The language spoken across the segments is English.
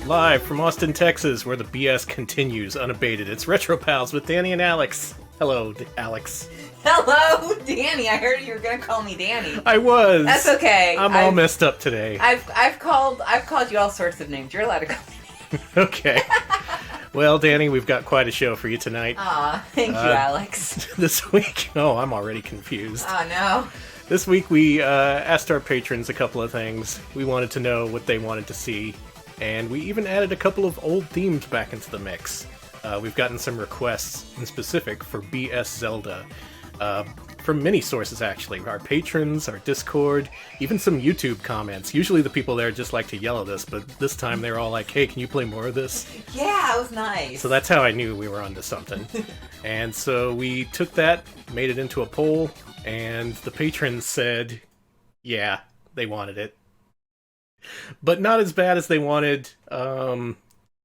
Live from Austin, Texas, where the BS continues unabated. It's Retro Pals with Danny and Alex. Hello, Alex. Hello, Danny. I heard you were gonna call me Danny. I was. That's okay. I'm all messed up today. I've called you all sorts of names. You're allowed to call me. Okay. Well, Danny, we've got quite a show for you tonight. Aw, thank you, Alex. This week, I'm already confused. Oh no. This week we asked our patrons a couple of things. We wanted to know what they wanted to see, and we even added a couple of old themes back into the mix. We've gotten some requests in specific for BS Zelda. From many sources, actually. Our patrons, our Discord, even some YouTube comments. Usually the people there just like to yell at us, but this time they're all like, hey, can you play more of this? Yeah, it was nice. So that's how I knew we were onto something. And so we took that, made it into a poll, and the patrons said, yeah, they wanted it. But not as bad as they wanted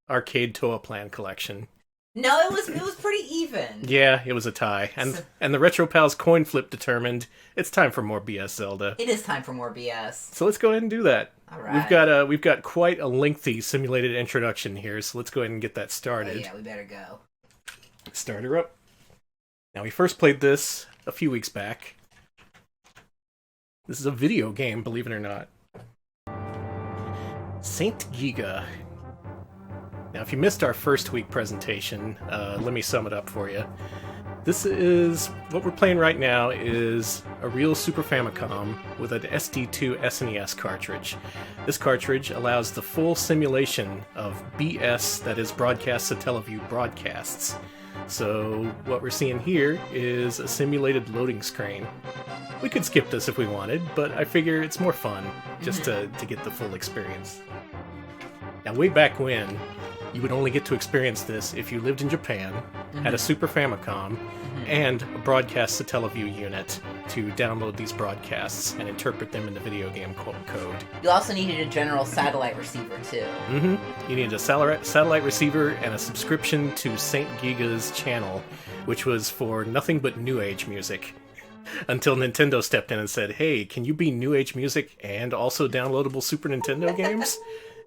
Arcade Toa Plan Collection. No, it was pretty even. Yeah, it was a tie. And the Retro Pals coin flip determined it's time for more BS Zelda. It is time for more BS. So let's go ahead and do that. All right. We've got quite a lengthy simulated introduction here, so let's go ahead and get that started. Oh, yeah, we better go. Start her up. Now, we first played this a few weeks back. This is a video game, believe it or not. Saint Giga. Now, if you missed our first week presentation, let me sum it up for you. This is, what we're playing right now is a real Super Famicom with an SD2 SNES cartridge. This cartridge allows the full simulation of BS, that is broadcast Satellaview broadcasts. So what we're seeing here is a simulated loading screen. We could skip this if we wanted, but I figure it's more fun just to get the full experience. Now, way back when, you would only get to experience this if you lived in Japan, had a Super Famicom, and a broadcast Satellaview unit to download these broadcasts and interpret them into video game code. You also needed a general satellite receiver, too. You needed a satellite receiver and a subscription to Saint Giga's channel, which was for nothing but New Age music. Until Nintendo stepped in and said, hey, can you be New Age music and also downloadable Super Nintendo games?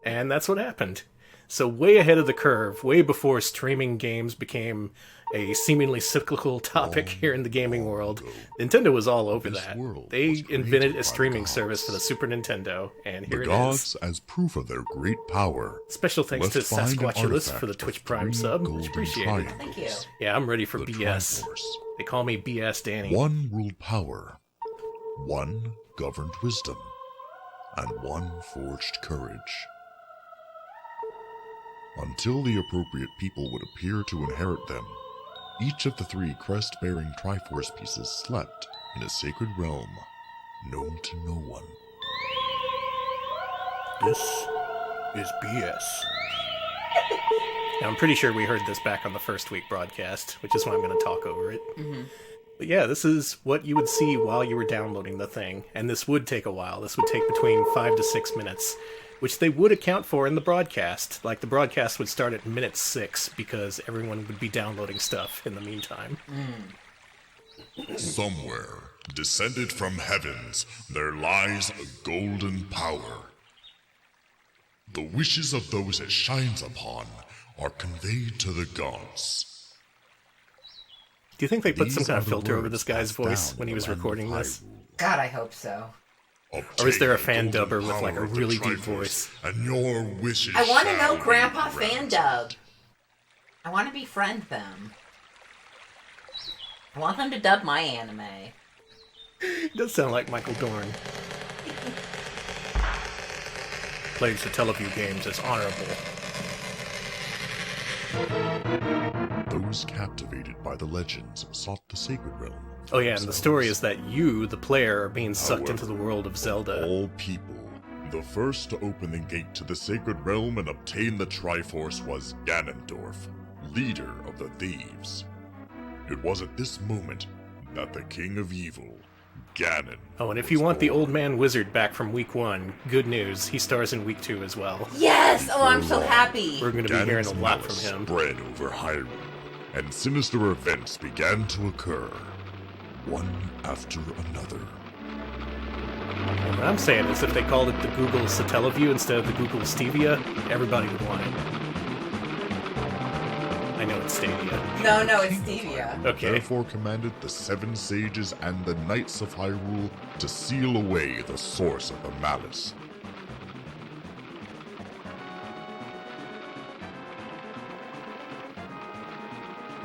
And that's what happened. So way ahead of the curve, way before streaming games became a seemingly cyclical topic here in the gaming world, Nintendo was all over that. They invented a streaming service for the Super Nintendo, and here it is. The gods, as proof of their great power. Special thanks to Sasquatchulus for the Twitch Prime sub, much appreciated. Thank you. Yeah, I'm ready for BS. They call me BS Danny. One ruled power, one governed wisdom, and one forged courage. Until the appropriate people would appear to inherit them, each of the three crest-bearing Triforce pieces slept in a sacred realm known to no one. This is BS. Now, I'm pretty sure we heard this back on the first week broadcast, which is why I'm going to talk over it. But yeah, this is what you would see while you were downloading the thing, and this would take a while. This would take between 5 to 6 minutes, which they would account for in the broadcast. Like, the broadcast would start at minute 6, because everyone would be downloading stuff in the meantime. Somewhere, descended from heavens, there lies a golden power. The wishes of those it shines upon are conveyed to the gods. Do you think they put some kind of filter over this guy's voice when he was recording this? God, I hope so. Or is there a fan dubber with, like, a really deep voice? And your wishes I want to know shall Grandpa be fan granted. dub. I want to befriend them. I want them to dub my anime. It does sound like Michael Dorn. Playing Satellaview games is honorable. Those captivated by the legends sought the sacred realm. Oh yeah, and the story is that you, the player, are being sucked into the world of Zelda. All people. The first to open the gate to the sacred realm and obtain the Triforce was Ganondorf, leader of the thieves. It was at this moment that the King of Evil, Ganon... Oh, and if you want the old man wizard back from week 1, good news, he stars in week 2 as well. Yes! Oh, I'm so happy! We're going to be hearing a lot from him. Spread over Hyrule, and sinister events began to occur, one after another. And what I'm saying is if they called it the Google Satellaview instead of the Google Stevia, everybody would want it. I know it's Stadia. No, it's Stevia. Okay. Therefore commanded the seven sages and the knights of Hyrule to seal away the source of the malice.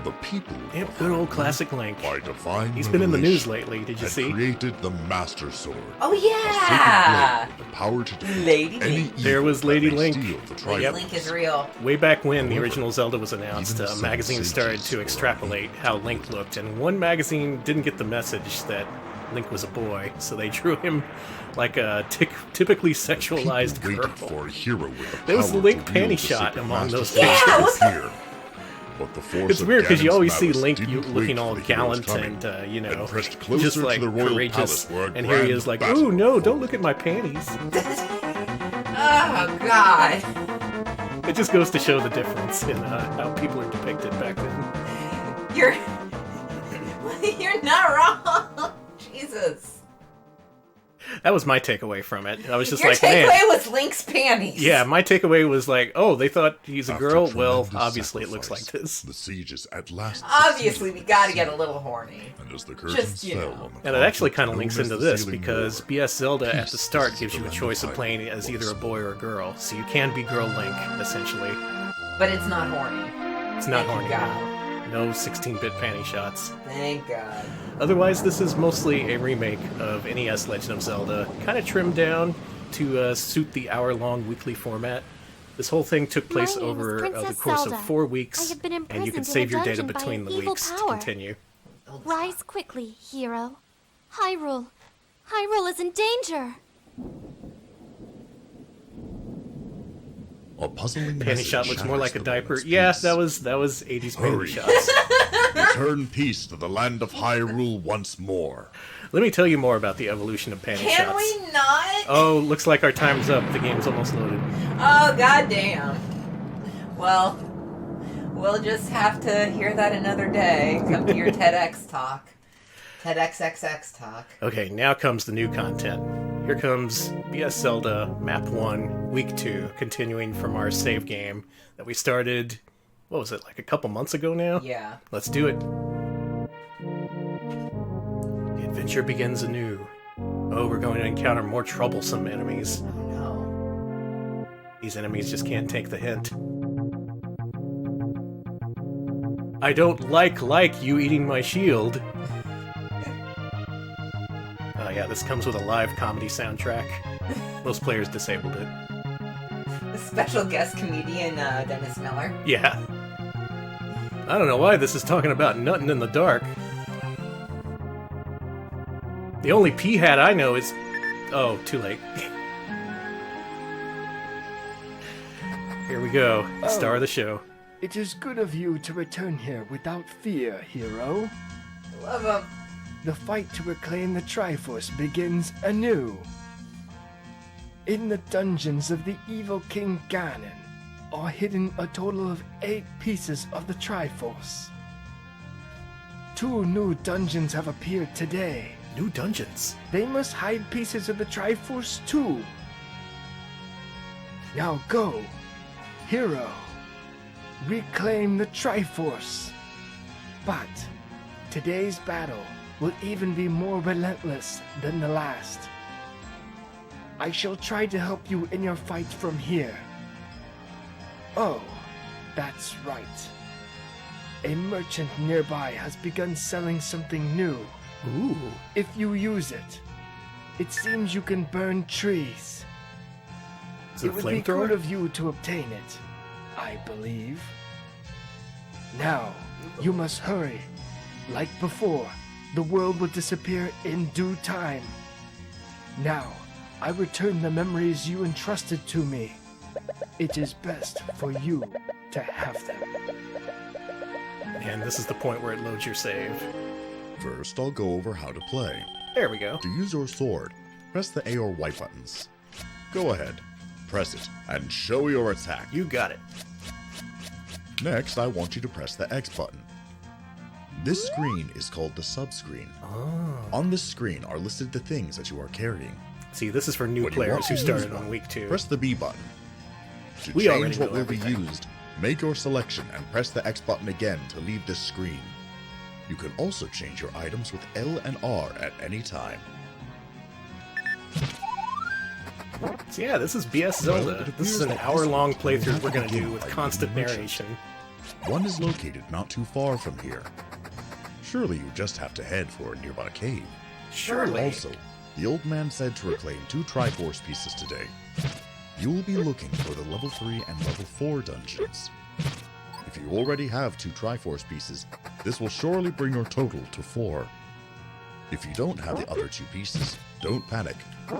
The people Yep, of good old Hyrule, classic Link. by divine He's been in the news revelation, lately, did you had see? created the Master Sword. Oh, A yeah! sacred blade with the power to defeat Lady any Link. evil There was that Lady may Link. steal the Lady Triforce. Link is real. Way back when the However, original Zelda was announced, even some magazines started to sages extrapolate how Link looked, and one magazine didn't get the message that Link was a boy, so they drew him like a typically sexualized People girl. waited for a hero with the There was power the Link to wield panty the shot sacred among Master those Sword pictures. to appear. But the force It's of weird because you Ganon's always see malice Link didn't looking wait all for the hero's gallant coming, and, you know, pressed closer just like to the royal courageous, palace where a and here he grand is like, battle "Ooh, no, would don't follow. look at my panties." Oh, God. It just goes to show the difference in how people are depicted back then. You're not wrong. Jesus. That was my takeaway from it. I was just Your like, takeaway man. was Link's panties. Yeah, my takeaway was like, oh, they thought he's a After girl? Well, tremendous obviously it looks like sacrifice, this. The sages at last Obviously, we succeeded. gotta get a little horny. And as the curtains Just, you fell know. on the And it actually conflict kind of known links as into the this Sealing because War, BS Zelda at peace the start is gives you the a land choice of Hyrule playing as either a was. boy or a girl. So you can be girl Link, essentially. But it's not horny. It's not Thank horny you, God. now. No 16-bit panty shots. Thank God. Otherwise, this is mostly a remake of NES Legend of Zelda, kind of trimmed down to suit the hour-long weekly format. This whole thing took place My name is over the Princess course Zelda. of 4 I weeks, have been and you imprisoned can in save a your data dungeon by between an the evil weeks to power. continue. Rise quickly, hero. Hyrule. Hyrule is in danger. A puzzling Panty message shot looks more shatters like a the diaper. moment's Yeah, peace. that was 80s panty Hurry. shots. Return peace to the land of Hyrule once more. Let me tell you more about the evolution of panty Can shots. we not? Oh, looks like our time's up. The game's almost loaded. Oh, goddamn. Well, we'll just have to hear that another day. Come to your TEDx talk. TEDxXX talk. Okay, now comes the new content. Here comes BS Zelda Map 1, Week 2, continuing from our save game that we started, what was it, like a couple months ago now? Yeah. Let's do it. The adventure begins anew. Oh, we're going to encounter more troublesome enemies. Oh, no. These enemies just can't take the hint. I don't like you eating my shield. Oh yeah, this comes with a live comedy soundtrack. Most players disabled it. The special guest comedian, Dennis Miller. Yeah. I don't know why this is talking about nutting in the dark. The only pea hat I know is... Oh, too late. Here we go. Star of the show. It is good of you to return here without fear, hero. Love him. The fight to reclaim the Triforce begins anew. In the dungeons of the evil King Ganon are hidden a total of 8 pieces of the Triforce. 2 new dungeons have appeared today. New dungeons. They must hide pieces of the Triforce too. Now go, hero. Reclaim the Triforce. But today's battle will even be more relentless than the last. I shall try to help you in your fight from here. Oh, that's right. A merchant nearby has begun selling something new. Ooh. If you use it, it seems you can burn trees. Is it a It would be good flamethrower? of you to obtain it, I believe. Now, you must hurry. Like before, the world will disappear in due time. Now, I return the memories you entrusted to me. It is best for you to have them. And this is the point where it loads your save. First, I'll go over how to play. There we go. To use your sword, press the A or Y buttons. Go ahead, press it, and show your attack. You got it. Next, I want you to press the X button. This screen is called the subscreen. Oh. On this screen are listed the things that you are carrying. See, this is for new When you players want who to started use on one, week 2. Press the B button. To We already change what know will be everything. used, make your selection and press the X button again to leave this screen. You can also change your items with L and R at any time. So yeah, this is BS Well, Zelda. it This is appears an that hour-long this week we'll playthrough have we're to going to begin do with by constant Intermission. narration. One is located not too far from here. Surely you just have to head for a nearby cave. Surely. Also, the old man said to reclaim 2 Triforce pieces today. You will be looking for the level 3 and level 4 dungeons. If you already have 2 Triforce pieces, this will surely bring your total to 4. If you don't have the other 2 pieces, don't panic.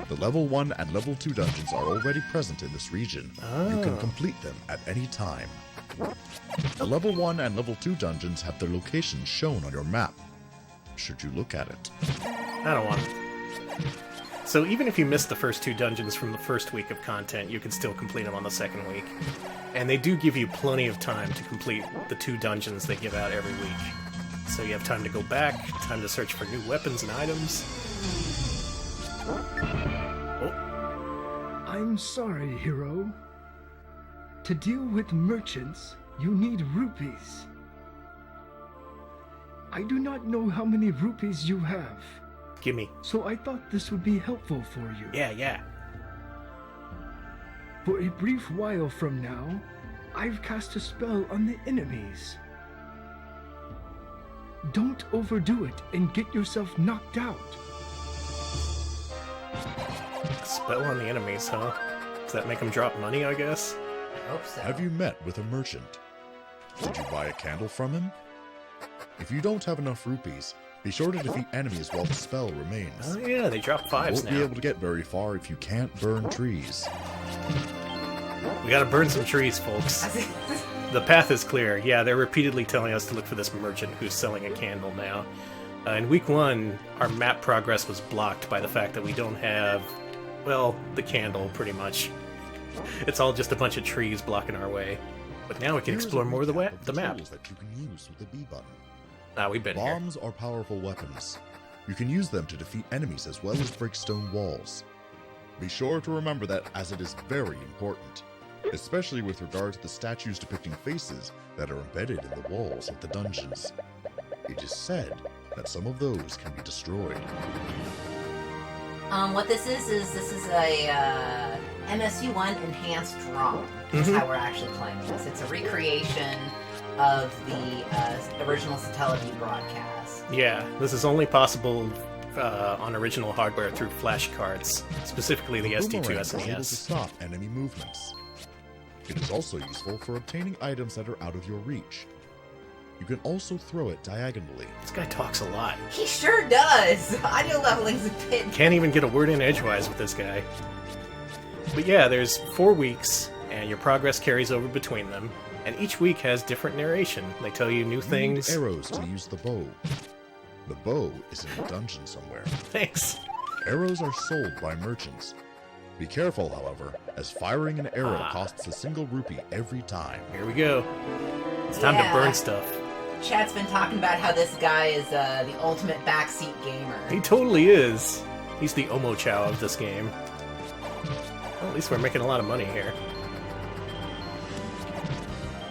The level 1 and level 2 dungeons are already present in this region. You can complete them at any time. The level 1 and level 2 dungeons have their locations shown on your map, should you look at it. I don't want it. So even if you missed the first 2 dungeons from the first week of content, you can still complete them on the second week. And they do give you plenty of time to complete the 2 dungeons they give out every week. So you have time to go back, time to search for new weapons and items. Oh, I'm sorry, hero. To deal with merchants, you need rupees. I do not know how many rupees you have, gimme. so I thought this would be helpful for you. Yeah. For a brief while from now, I've cast a spell on the enemies. Don't overdo it and get yourself knocked out. Spell on the enemies, huh? Does that make them drop money, I guess? I hope so. Have you met with a merchant? Did you buy a candle from him? If you don't have enough rupees, be sure to defeat enemies while the spell remains. Oh yeah, they drop You 5s won't be now. able to get very far if you can't burn trees. We gotta burn some trees, folks. The path is clear. Yeah, they're repeatedly telling us to look for this merchant who's selling a candle now. In week 1, our map progress was blocked by the fact that we don't have, well, the candle, pretty much. It's all just a bunch of trees blocking our way. But now we can Here is explore a more of the, recap the map. tools that you can use with the B button. We've been here. Bombs are powerful weapons. You can use them to defeat enemies as well as break stone walls. Be sure to remember that, as it is very important, especially with regard to the statues depicting faces that are embedded in the walls of the dungeons. It is said that some of those can be destroyed. What this is a MSU1 enhanced ROM. That's how we're actually playing this. It's a recreation of the original Satellaview broadcast. Yeah, this is only possible on original hardware through flash cards, specifically the Boomerang ST2 is able to SNES. stop enemy movements. It is also useful for obtaining items that are out of your reach. You can also throw it diagonally. This guy talks a lot. He sure does! Audio leveling's a bit... Can't even get a word in edgewise with this guy. But yeah, there's 4 weeks, and your progress carries over between them, and each week has different narration. They tell you new You things. need arrows to use the bow. The bow is in a dungeon somewhere. Thanks. Arrows are sold by merchants. Be careful, however, as firing an arrow costs a single rupee every time. Here we go. It's time to Yeah. burn stuff. Chad's been talking about how this guy is the ultimate backseat gamer. He totally is. He's the Omo Chow of this game. Well, at least we're making a lot of money here.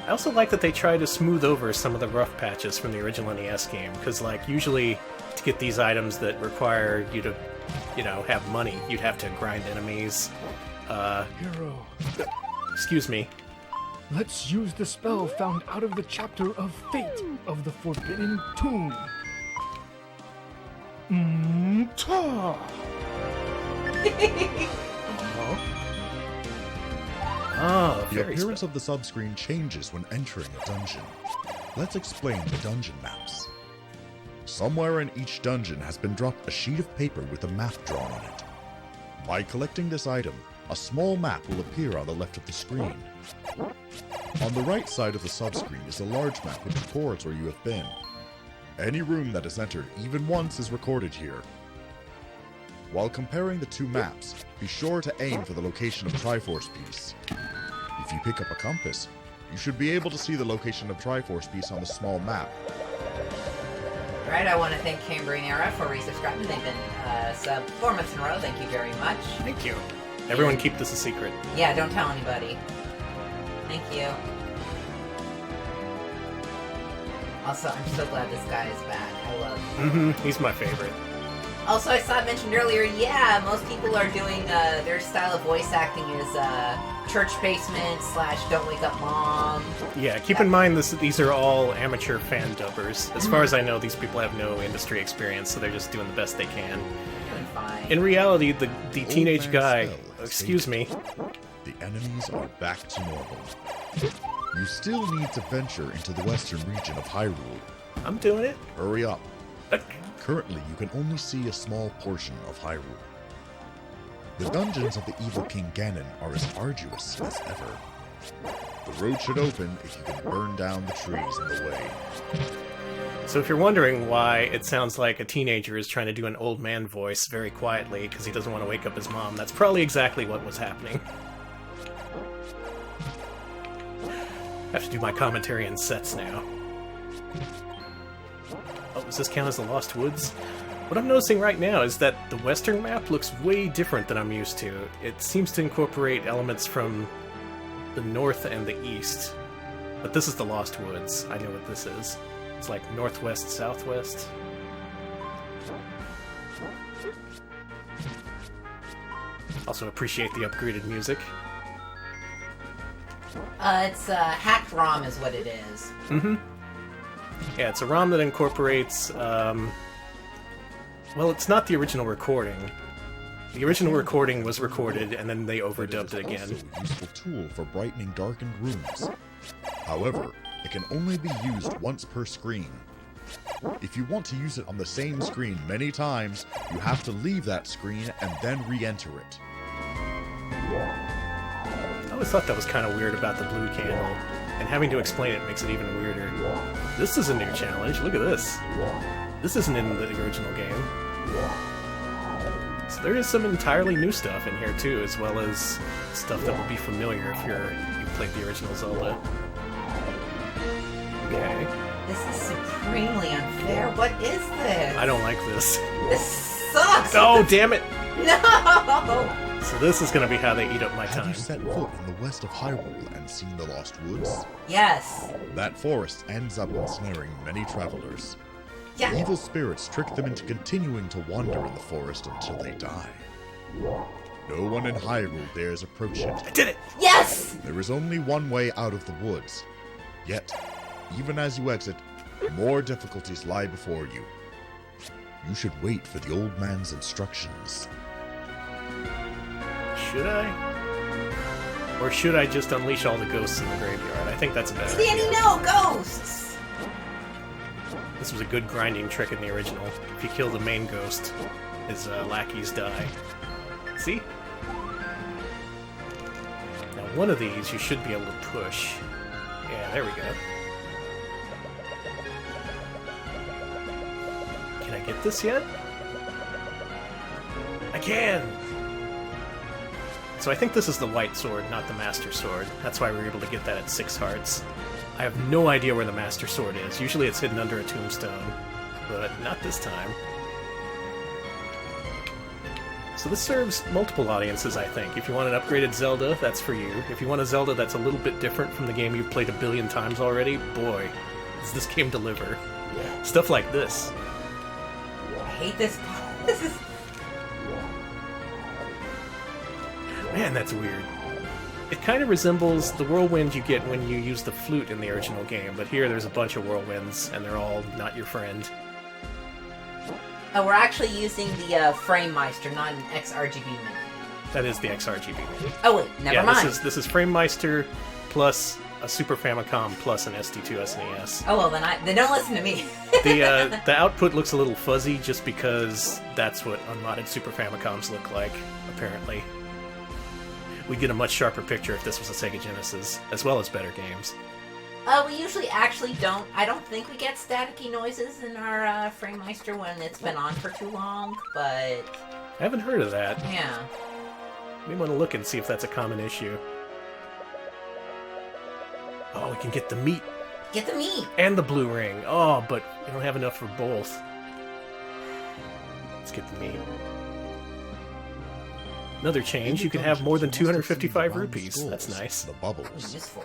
I also like that they try to smooth over some of the rough patches from the original NES game, because, like, usually to get these items that require you to, have money, you'd have to grind enemies. Hero, Excuse me. let's use the spell found out of the chapter of Fate of the Forbidden Tomb. Ta! Oh, The very appearance of the subscreen changes when entering a dungeon. Let's explain the dungeon maps. Somewhere in each dungeon has been dropped a sheet of paper with a map drawn on it. By collecting this item, a small map will appear on the left of the screen. On the right side of the subscreen is a large map which records where you have been. Any room that is entered even once is recorded here. While comparing the 2 maps, be sure to aim for the location of Triforce Piece. If you pick up a compass, you should be able to see the location of Triforce Piece on the small map. Alright, I want to thank Cambrian Era for resubscribing. They've been sub 4 months in a row. Thank you very much. Thank you. Everyone keep this a secret. Yeah, don't tell anybody. Thank you. Also, I'm so glad this guy is back. I love him. He's my favorite. Also, I saw it mentioned earlier, yeah, most people are doing, their style of voice acting is, church basement / don't wake up mom. Yeah, keep in mind these are all amateur fan dubbers. As far as I know, these people have no industry experience, so they're just doing the best they can. Doing fine. In reality, the teenage Old guy... man's spell, Excuse me. The enemies are back to normal. You still need to venture into the western region of Hyrule. I'm doing it. Hurry up. Currently, you can only see a small portion of Hyrule. The dungeons of the evil King Ganon are as arduous as ever. The road should open if you can burn down the trees in the way. So if you're wondering why it sounds like a teenager is trying to do an old man voice very quietly because he doesn't want to wake up his mom, that's probably exactly what was happening. I have to do my commentary in sets now. Oh, does this count as the Lost Woods? What I'm noticing right now is that the western map looks way different than I'm used to. It seems to incorporate elements from the north and the east. But this is the Lost Woods. I know what this is. It's like northwest, southwest. Also appreciate the upgraded music. It's, hacked ROM is what it is. Yeah, it's a ROM that incorporates, well, it's not the original recording. The original recording was recorded, and then they overdubbed it again. It is also a useful tool for brightening darkened rooms. However, it can only be used once per screen. If you want to use it on the same screen many times, you have to leave that screen and then re-enter it. I always thought that was kind of weird about the blue candle, and having to explain it makes it even weirder. This is a new challenge, look at this. This isn't in the original game. So there is some entirely new stuff in here too, as well as stuff that will be familiar if you've played the original Zelda. Okay. This is supremely unfair. What is this? I don't like this. This sucks! Oh, damn it! No! So this is gonna be how they eat up my Have time. you set foot in the west of Hyrule and seen the Lost Woods? Yes. That forest ends up ensnaring many travelers. Yeah. Evil spirits trick them into continuing to wander in the forest until they die. No one in Hyrule dares approach it. I did it! Yes! There is only one way out of the woods. Yet, even as you exit, more difficulties lie before you. You should wait for the old man's instructions. Should I? Or should I just unleash all the ghosts in the graveyard? I think that's a better Danny, idea. no! Ghosts! This was a good grinding trick in the original. If you kill the main ghost, his lackeys die. See? Now one of these you should be able to push. Yeah, there we go. Can I get this yet? I can! So I think this is the white sword, not the master sword. That's why we were able to get that at 6 hearts. I have no idea where the master sword is. Usually it's hidden under a tombstone, but not this time. So this serves multiple audiences, I think. If you want an upgraded Zelda, that's for you. If you want a Zelda that's a little bit different from the game you've played a billion times already, boy, does this game deliver. Stuff like this. I hate this part. This is... Man, that's weird. It kind of resembles the whirlwind you get when you use the flute in the original game, but here there's a bunch of whirlwinds, and they're all not your friend. Oh, we're actually using the Framemeister, not an XRGB menu. That is the XRGB menu. Oh wait, never Yeah, mind. this is Framemeister plus a Super Famicom plus an SD2 SNES. Oh well, then don't listen to me. The output looks a little fuzzy just because that's what unmodded Super Famicoms look like, apparently. We'd get a much sharper picture if this was a Sega Genesis, as well as better games. We usually actually don't. I don't think we get staticky noises in our Framemeister when it's been on for too long, but I haven't heard of that. yeah. We want to look and see if that's a common issue. Oh, we can get the meat. Get the meat. And the blue ring. Oh, but we don't have enough for both. Let's get the meat. Another change, you can have more than 255 rupees. That's nice. The bubbles. Useful.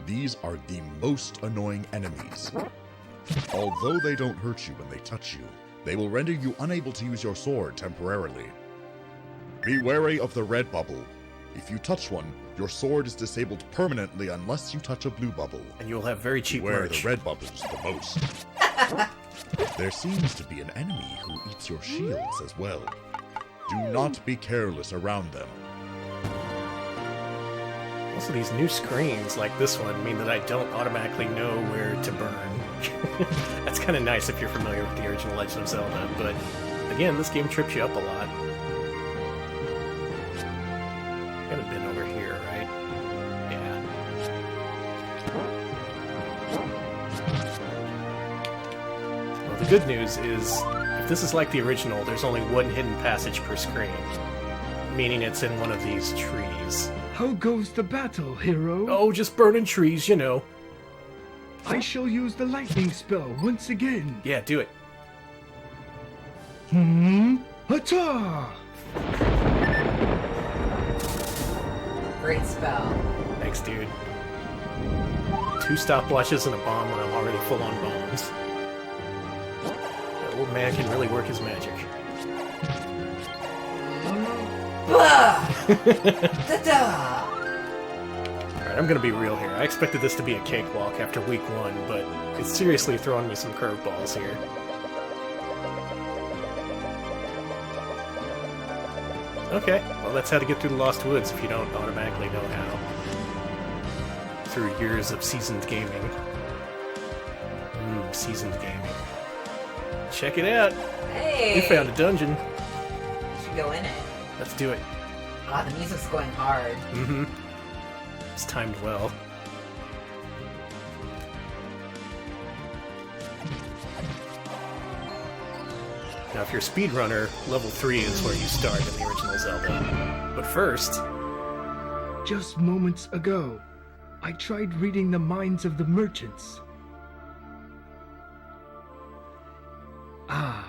These are the most annoying enemies. Although they don't hurt you when they touch you, they will render you unable to use your sword temporarily. Be wary of the red bubble. If you touch one, your sword is disabled permanently unless you touch a blue bubble. And you'll have very cheap Beware merch. the red bubbles the most. There seems to be an enemy who eats your shields as well. Do not be careless around them. Also, these new screens, like this one, mean that I don't automatically know where to burn. That's kind of nice if you're familiar with the original Legend of Zelda, but again, this game trips you up a lot. Haven't been over here, right? Yeah. Well, the good news is, if this is like the original, there's only one hidden passage per screen, meaning it's in one of these trees. How goes the battle, hero? Oh, just burning trees, you know. I shall use the lightning spell once again. Yeah, do it. Ata! Great spell. Thanks, dude. 2 stopwatches and a bomb when I'm already full on bones. That old man can really work his magic. Ta-da! Alright, I'm gonna be real here. I expected this to be a cakewalk after week 1, but it's seriously throwing me some curveballs here. Okay, well that's how to get through the Lost Woods if you don't automatically know how. Through years of seasoned gaming. Seasoned gaming. Check it out! Hey! We found a dungeon. We should go in it. Let's do it. Ah, the music's going hard. Mm-hmm. It's timed well. Now, if you're a speedrunner, level 3 is where you start in the original Zelda. But first... Just moments ago, I tried reading the minds of the merchants. Ah,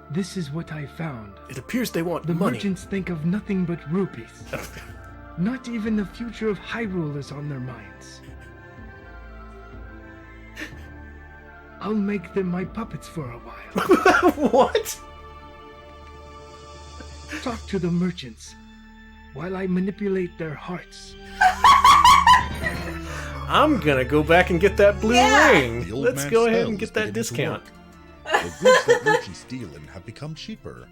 this is what I found. It appears they want The money. merchants think of nothing but rupees. Not even the future of Hyrule is on their minds. I'll make them my puppets for a while. What? Talk to the merchants while I manipulate their hearts. I'm gonna go back and get that blue ring. The old Let's man's go ahead spell and is get that beginning to discount. work. The goods that merchants deal in have become cheaper.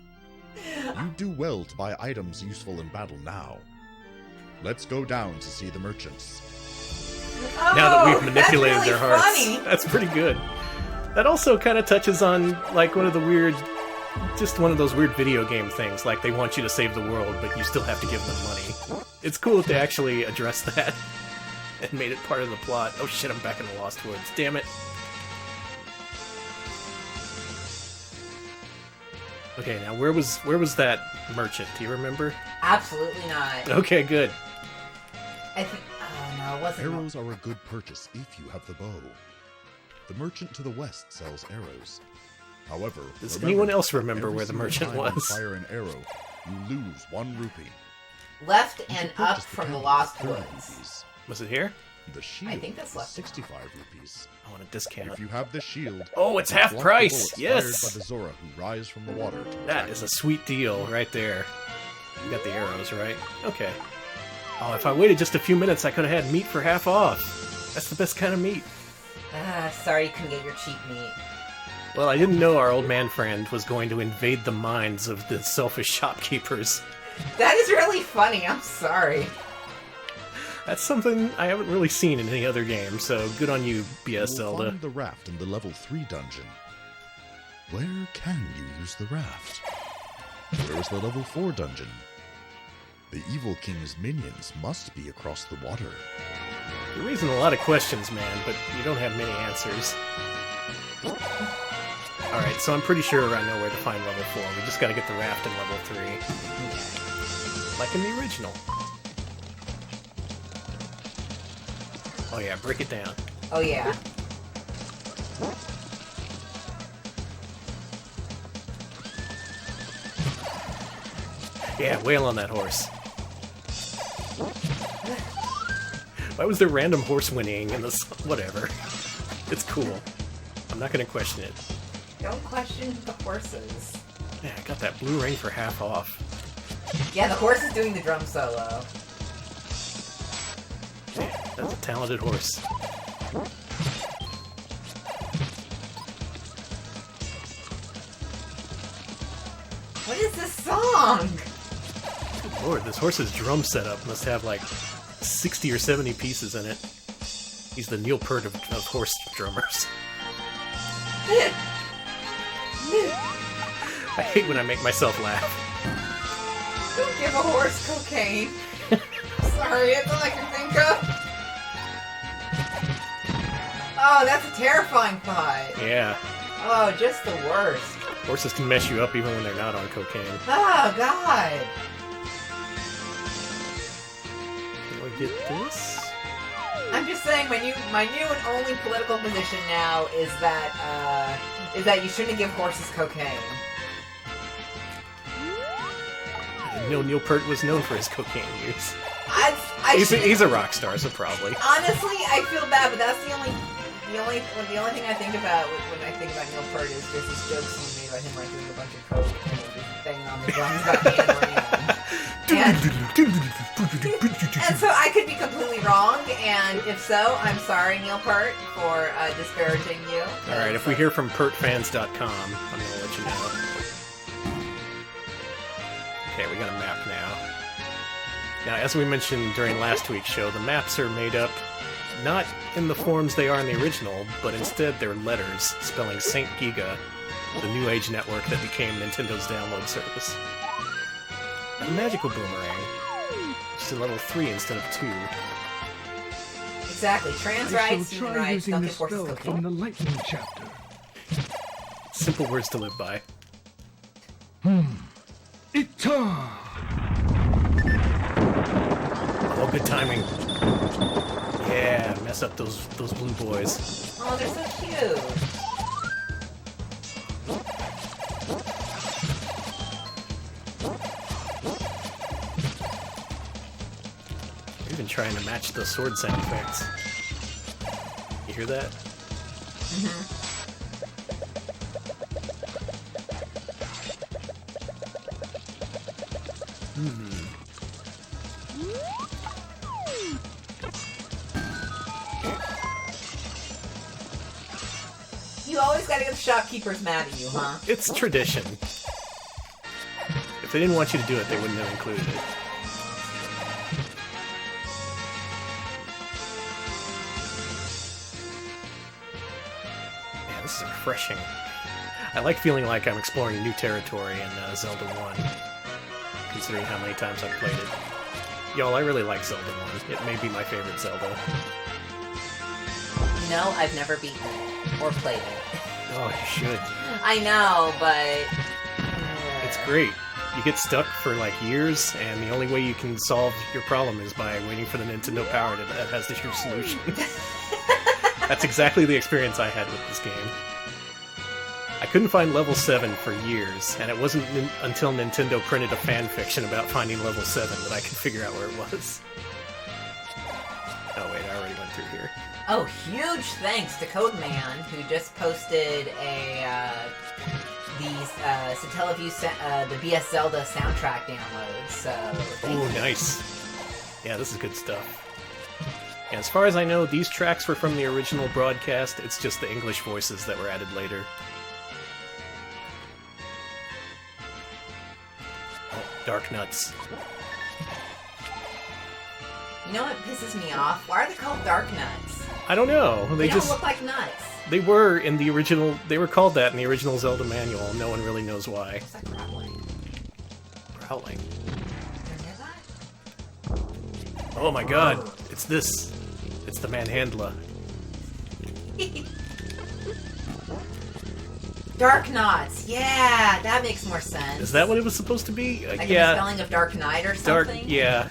You do well to buy items useful in battle now. Let's go down to see the merchants. Oh, Now that we've manipulated that's really their hearts. funny. That's pretty good. That also kind of touches on, like, one of those weird video game things, like they want you to save the world, but you still have to give them money. It's cool that they actually addressed that and made it part of the plot. Oh shit, I'm back in the Lost Woods. Damn it. Okay, now where was that merchant? Do you remember? Absolutely not. Okay, good. I think. Oh no, it wasn't. Arrows are a good purchase if you have the bow. The merchant to the west sells arrows. However, Does remember, anyone else remember every where the single merchant time you was? fire an arrow, you lose 1 rupee. Left You and should up purchase from the cannon Lost for 30 Woods. rupees. Was it here? The shield think that's is left. 65 rupees. I want a discount. If you have this shield, Oh, it's you half block the price! bullets Yes! fired by the Zora who rise from the water to That attack is a you. sweet deal right there. You got the arrows, right? Okay. Oh, if I waited just a few minutes, I could have had meat for half off. That's the best kind of meat. Sorry you couldn't get your cheap meat. Well, I didn't know our old man friend was going to invade the minds of the selfish shopkeepers. That is really funny. I'm sorry. That's something I haven't really seen in any other game, so good on you, BS You will Zelda. find the raft in the level 3 dungeon. Where can you use the raft? Where is the level 4 dungeon? The Evil King's minions must be across the water. You're raising a lot of questions, man, but you don't have many answers. Alright, so I'm pretty sure I know where to find level 4. We just gotta get the raft in level 3. Like in the original. Oh yeah, break it down. Oh yeah. Yeah, wail on that horse. Why was there random horse whinnying in this? Whatever. It's cool. I'm not gonna question it. Don't question the horses. Yeah, I got that blue ring for half off. Yeah, the horse is doing the drum solo. Yeah, that's a talented horse. What is this song? Good lord, this horse's drum setup must have like 60 or 70 pieces in it. He's the Neil Peart of horse drummers. I hate when I make myself laugh. Don't give a horse cocaine. Sorry, that's all I can think of. Oh, that's a terrifying thought. Yeah, Oh, just the worst. horses can mess you up even when they're not on cocaine. Oh, God. Can we get this? I'm just saying, my new and only political position now is that you shouldn't give horses cocaine. I didn't know Neil Peart was known for his cocaine use. He's He's a rock star, so probably. Honestly, I feel bad, but that's the only thing I think about when I think about Neil Peart is just his jokes he made about him like doing a bunch of coke and just banging on the drums about Mandarin. And so I could be completely wrong, and if so, I'm sorry, Neil Peart, for disparaging you. Alright, if we hear from pertfans.com, I'm gonna let you know. Okay, we got a map now. Now, as we mentioned during last week's show, the maps are made up not in the forms they are in the original, but instead they're letters spelling Saint Giga, the New Age network that became Nintendo's download service. A magical boomerang, just in level 3 instead of 2. Exactly. Trans I rights, shall human try rights, using don't the give horses spell cocaine. from the lightning chapter. Simple words to live by. Ita! Oh, good timing. Yeah, mess up those blue boys. Oh, they're so cute. They're even trying to match the sword sound effects. You hear that? You always gotta get the shopkeepers mad at you, huh? It's tradition. If they didn't want you to do it, they wouldn't have included it. Man, this is refreshing. I like feeling like I'm exploring new territory in Zelda 1, considering how many times I've played it. Y'all, I really like Zelda 1. It may be my favorite Zelda. You know, I've never beaten it or played it. Oh, you should. I know, but It's great. You get stuck for like years, and the only way you can solve your problem is by waiting for the Nintendo Power that has the true solution. That's exactly the experience I had with this game. I couldn't find level 7 for years, and it wasn't until Nintendo printed a fan fiction about finding level 7 that I could figure out where it was. Oh wait, I already went through here. oh, huge thanks to Codeman, who just posted the BS Zelda soundtrack download. So thank Oh, you. nice. Yeah, this is good stuff. And as far as I know, these tracks were from the original broadcast. It's just the English voices that were added later. Oh, Dark Nuts. You know what pisses me off? Why are they called Dark Nuts? I don't know. They just don't look like nuts. they were in the original. They were called that in the original Zelda manual. No one really knows why. It's like growling. Growling. You hear that? Oh my God! It's this. It's the Manhandla. Dark Knots. Yeah, that makes more sense. Is that what it was supposed to be? like Yeah. the spelling of Dark Knight or Dark. something? Yeah.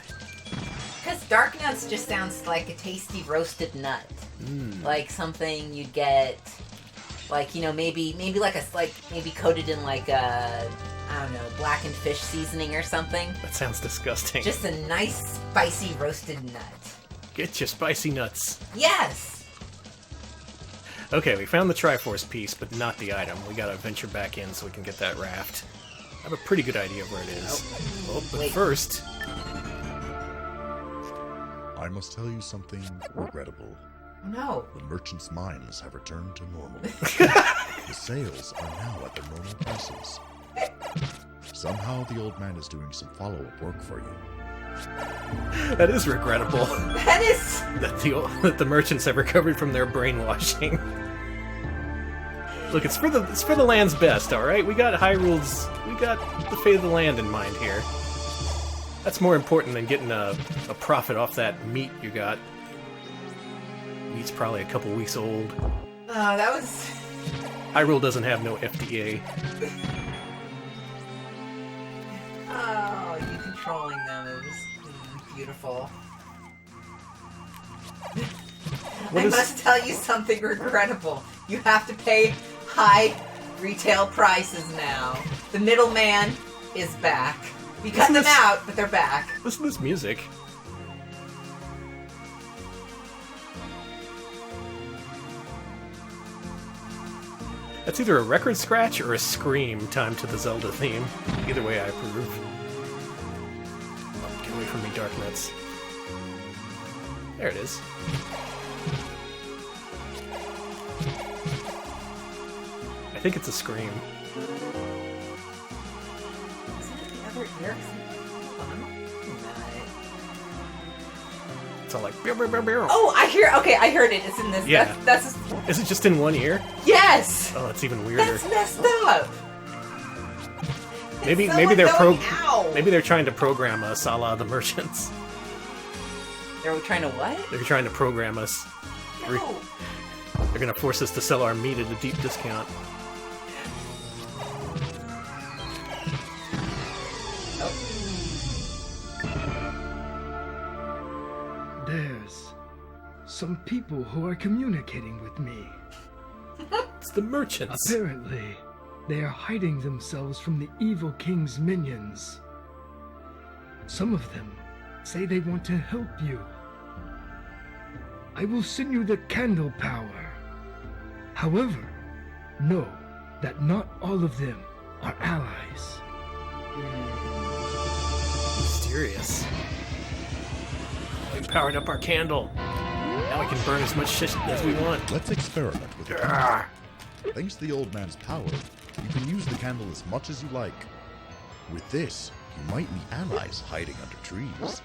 Because Dark Nuts just sounds like a tasty roasted nut. Mm. Like something you'd get Like, you know, maybe maybe coated in like a, I don't know, blackened fish seasoning or something. That sounds disgusting. Just a nice spicy roasted nut. Get your spicy nuts. Yes. Okay, we found the Triforce piece, but not the item. We gotta venture back in so we can get that raft. I have a pretty good idea of where it is. Oh, but Wait. first... I must tell you something regrettable. No. The merchant's mines have returned to normal. The sales are now at their normal prices. Somehow the old man is doing some follow-up work for you. That is regrettable. That is... that the merchants have recovered from their brainwashing. Look, it's for the land's best, alright? We got Hyrule's... We got the fate of the land in mind here. That's more important than getting a profit off that meat you got. Meat's probably a couple weeks old. Oh, that was... Hyrule doesn't have no FDA. Oh, you controlling them is beautiful. I must tell you something regrettable. You have to pay high retail prices now. The middleman is back. We cut them out, but they're back. Listen to this music. That's either a record scratch or a scream timed to the Zelda theme. Either way, I approve. Oh, get away from me, Dark Nuts. There it is. I think it's a scream. Isn't it the other ear? It's all like... Beow, beow, beow, beow. Oh, I heard it. It's in this. Yeah. That's Is it just in one ear? yes! Oh, that's even weirder. That's messed up! Maybe It's maybe they're someone going, "Ow." maybe they're trying to program us a la the merchants. They're trying to what? They're trying to program us. No. They're gonna force us to sell our meat at a deep discount. There's some people who are communicating with me. It's the merchants. Apparently, they are hiding themselves from the evil king's minions. Some of them say they want to help you. I will send you the candle power. However, know that not all of them are allies. Mysterious. We powered up our candle. Now we can burn as much shit as we want. Let's experiment with it. Arrgh. Thanks to the old man's power, you can use the candle as much as you like. With this, you might meet allies hiding under trees.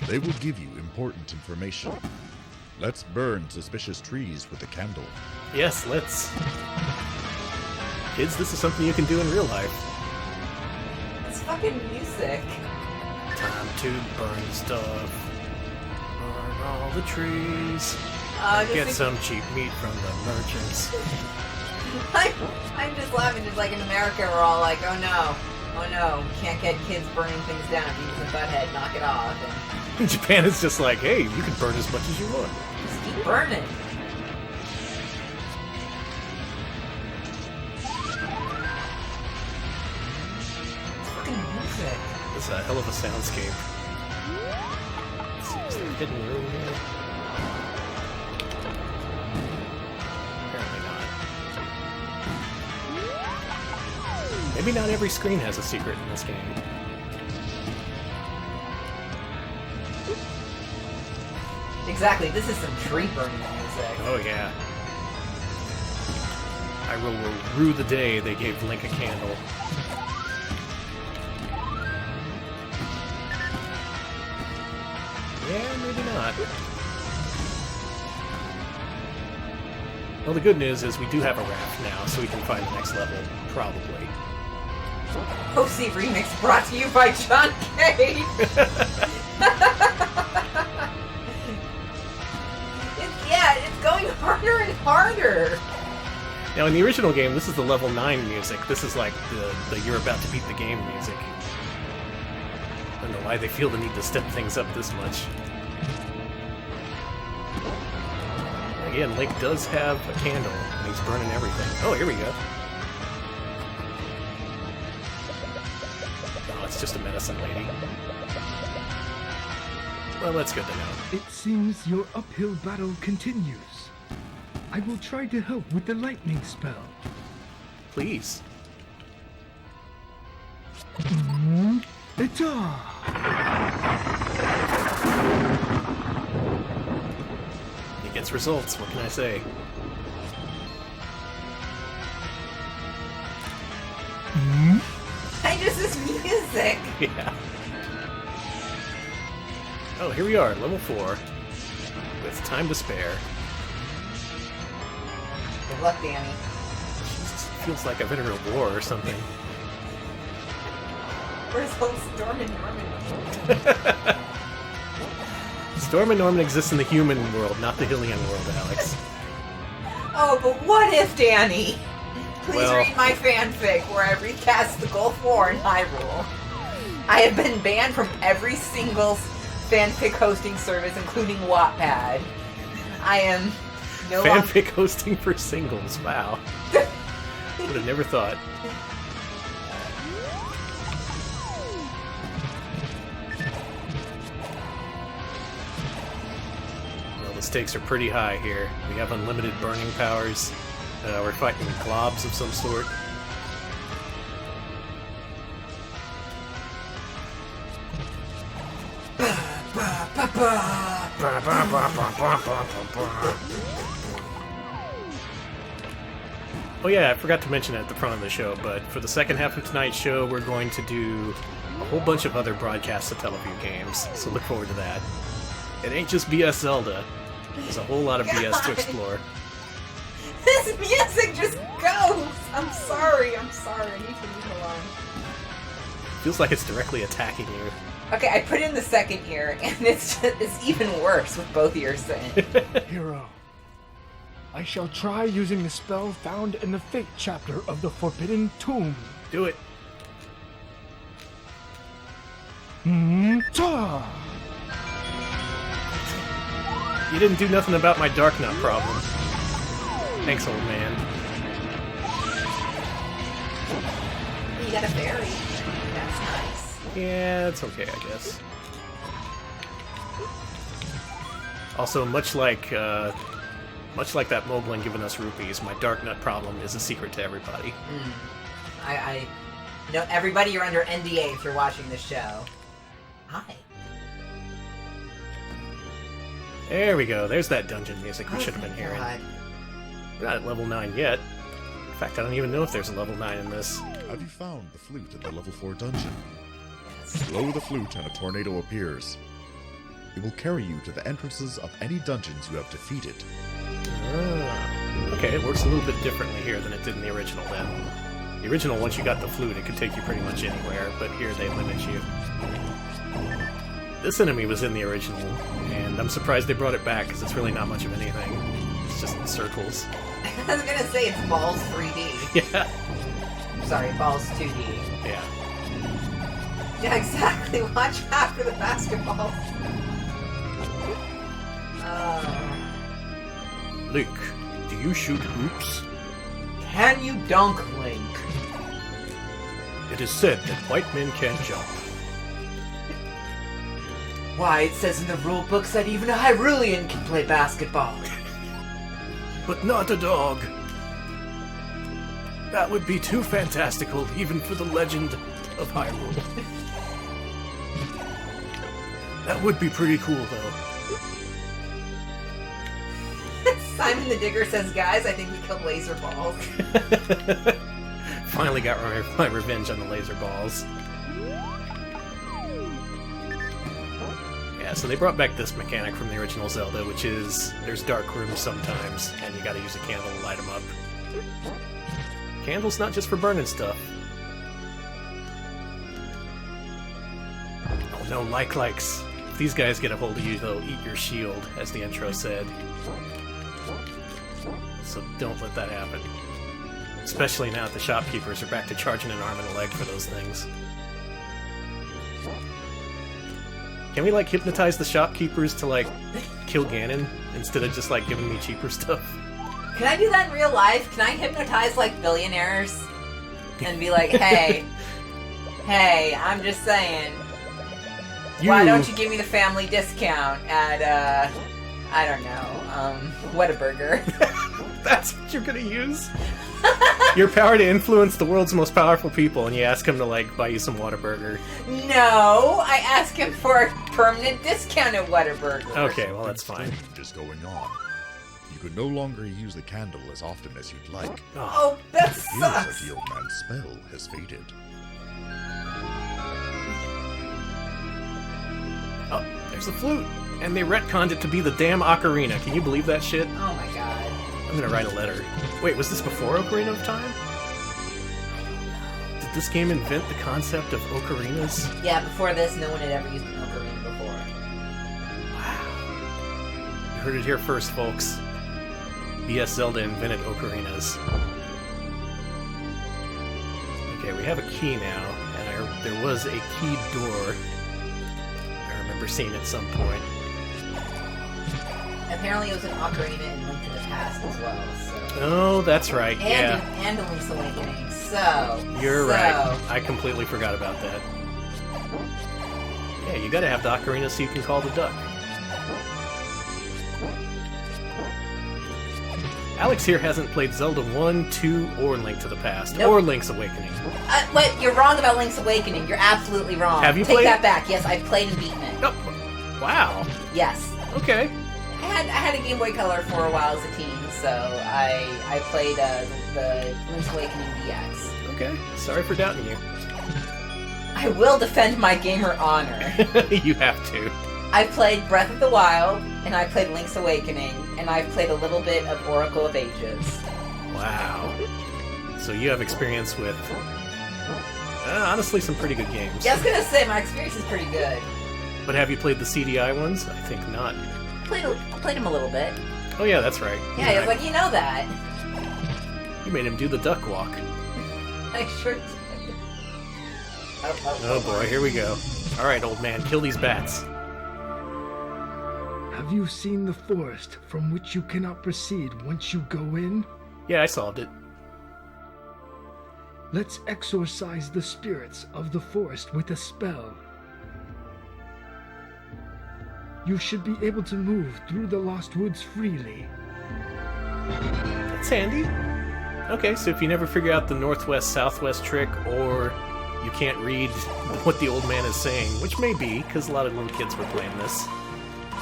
They will give you important information. Let's burn suspicious trees with the candle. Yes, let's. Kids, this is something you can do in real life. It's fucking music. Time to burn stuff. Burn all the trees. Get some cheap meat from the merchants. I'm just laughing, just like in America, we're all like, oh no, can't get kids burning things down. Beavis and Butthead, knock it off. And Japan is just like, hey, you can burn as much as you want. just keep burning. It's fucking music. It's a hell of a soundscape. Let's see, is there a hidden room here? Apparently not. Maybe not every screen has a secret in this game. Exactly, this is some tree burning music. Oh yeah. I will rue the day they gave Link a candle. Yeah, maybe not. Well, the good news is we do have a raft now, so we can find the next level, probably. OC Remix brought to you by John Cage. It's going harder and harder. Now, in the original game, this is the level 9 music. This is like the you're about to beat the game music. I don't know why they feel the need to step things up this much. Yeah, and Link does have a candle, and he's burning everything. Oh, here we go. Oh, it's just a medicine lady. Well, that's good to know. It seems your uphill battle continues. I will try to help with the lightning spell. Please. Eta! He gets results, what can I say? I just this music. Yeah. Oh, here we are, level 4. With time to spare. Good luck, Danny. Jesus, it feels like I've entered a war or something. Where's old Storm and Norman? Storm and Norman exists in the human world, not the Hylian world, Alex. Oh, but what if, Danny? Please Well- read my fanfic where I recast the Gulf War in Hyrule. I have been banned from every single fanfic hosting service, including Wattpad. I am no longer... Fanfic hosting for singles, wow. Would have never thought. Well, the stakes are pretty high here. We have unlimited burning powers. We're fighting globs of some sort. Oh yeah, I forgot to mention it at the front of the show, but for the second half of tonight's show, we're going to do a whole bunch of other broadcast Satellaview games, so look forward to that. It ain't just BS Zelda. There's a whole lot of BS to God. explore. This music just goes! I'm sorry. I need to leave it alone. Feels like it's directly attacking you. Okay, I put in the second ear, and it's even worse with both ears in. Hero, I shall try using the spell found in the Fate chapter of the Forbidden Tomb. Do it. Ta! You didn't do nothing about my Dark Nut problem. Thanks, old man. You got a fairy. That's nice. Yeah, it's okay, I guess. Also, much like that Moblin giving us rupees, my Dark Nut problem is a secret to everybody. I know everybody. You're under NDA if you're watching this show. Hi. There we go. There's that dungeon music we should have been hearing. God. We're not at level 9 yet. In fact, I don't even know if there's a level 9 in this. Have you found the flute in the level 4 dungeon? Blow the flute and a tornado appears. It will carry you to the entrances of any dungeons you have defeated. Ah. Okay, it works a little bit differently here than it did in the original then. The original, once you got the flute, it could take you pretty much anywhere, but here they limit you. This enemy was in the original, and I'm surprised they brought it back, because it's really not much of anything. It's just circles. I was gonna say it's Balls 3D. Yeah. Sorry, Balls 2D. Yeah. Yeah, exactly. Watch out for the basketball. Link, do you shoot hoops? Can you dunk, Link? It is said that white men can't jump. Why, it says in the rule books that even a Hyrulean can play basketball. But not a dog. That would be too fantastical, even for the legend of Hyrule. That would be pretty cool, though. Simon the Digger says, guys, I think we killed laser balls. Finally got my revenge on the laser balls. Yeah, so they brought back this mechanic from the original Zelda, which is there's dark rooms sometimes, and you gotta use a candle to light them up. Candle's not just for burning stuff. Oh no, likes. If these guys get a hold of you, they'll eat your shield, as the intro said. So don't let that happen. Especially now that the shopkeepers are back to charging an arm and a leg for those things. Can we, like, hypnotize the shopkeepers to, like, kill Ganon? instead of just, like, giving me cheaper stuff. Can I do that in real life? Can I hypnotize, like, billionaires? And be like, hey, I'm just saying, why don't you give me the family discount at, I don't know, Whataburger? That's what you're gonna use? Your power to influence the world's most powerful people, and you ask him to, like, buy you some Whataburger. No, I ask him for a permanent discount at Whataburger. Okay, well, that's fine. Is going on. You can no longer use the candle as often as you'd like. Oh, that It appears sucks. that the old man's spell has faded. Oh, there's the flute. And they retconned it to be the damn ocarina. Can you believe that shit? Oh my god. I'm gonna write a letter. Wait, was this before Ocarina of Time? Did this game invent the concept of ocarinas? Yeah, before this, no one had ever used an ocarina before. Wow. You heard it here first, folks. BS Zelda invented ocarinas. Okay, we have a key now, and there was a keyed door. I remember seeing it at some point. Apparently it was an ocarina in Link to the Past as well, so... Oh, that's right, yeah. And a Link's Awakening, so... You're right. I completely forgot about that. Yeah, you gotta have the ocarina so you can call the duck. Alex here hasn't played Zelda 1, 2, or Link to the Past, Nope. or Link's Awakening. What? You're wrong about Link's Awakening. You're absolutely wrong. Have you Take played that it? back. Yes, I've played and beaten it. Oh, wow. Yes. Okay. I had a Game Boy Color for a while as a teen, so I played the Link's Awakening DX. Okay. Sorry for doubting you. I will defend my gamer honor. You have to. I played Breath of the Wild, and I played Link's Awakening, and I've played a little bit of Oracle of Ages. Wow. So you have experience with, honestly, some pretty good games. Yeah, I was gonna say, my experience is pretty good. But have you played the CDI ones? I think not. Played him a little bit. Oh yeah, that's right. Yeah, I was like, you know that. You made him do the duck walk. I sure did. Oh boy, here we go. Alright, old man, kill these bats. Have you seen the forest from which you cannot proceed once you go in? Yeah, I solved it. Let's exorcise the spirits of the forest with a spell. You should be able to move through the Lost Woods freely. That's handy. Okay, so if you never figure out the northwest-southwest trick, or you can't read what the old man is saying, which may be, because a lot of little kids were playing this,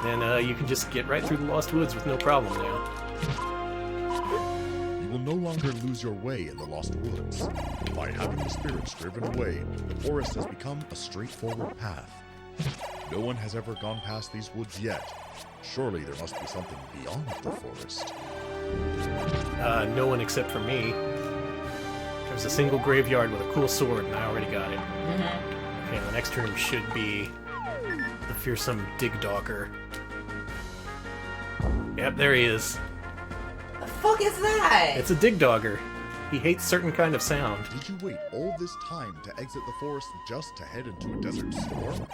then you can just get right through the Lost Woods with no problem now. You will no longer lose your way in the Lost Woods. By having the spirits driven away, the forest has become a straightforward path. No one has ever gone past these woods yet. Surely there must be something beyond the forest. No one except for me. There's a single graveyard with a cool sword, and I already got it. Mm-hmm. Okay, the next room should be the fearsome Dig-Dogger. Yep, there he is. The fuck is that? It's a Dig-Dogger. He hates certain kind of sound. Did you wait all this time to exit the forest just to head into a desert storm?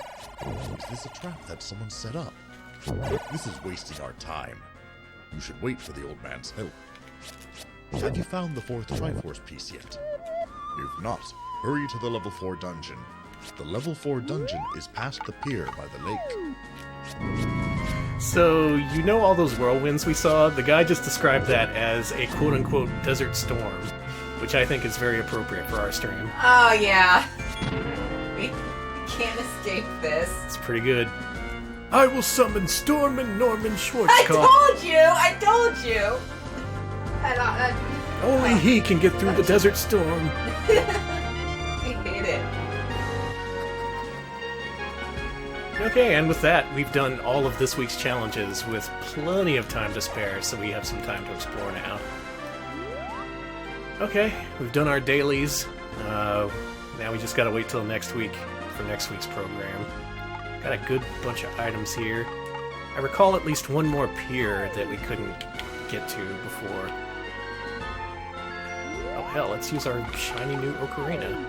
Is this a trap that someone set up? This is wasting our time. You should wait for the old man's help. Have you found the 4th Triforce piece yet? If not, hurry to the level 4 dungeon. The level 4 dungeon is past the pier by the lake. So, you know all those whirlwinds we saw? The guy just described that as a quote-unquote desert storm, which I think is very appropriate for our stream. Oh, yeah. We can't escape this. It's pretty good. I will summon Storm and Norman Schwarzkopf. I told you! Only he can get through the desert storm. I hate it. Okay, and with that, we've done all of this week's challenges with plenty of time to spare, so we have some time to explore now. Okay, we've done our dailies. Now we just gotta wait till next week for next week's program. Got a good bunch of items here. I recall at least one more pier that we couldn't get to before. Oh hell, let's use our shiny new ocarina.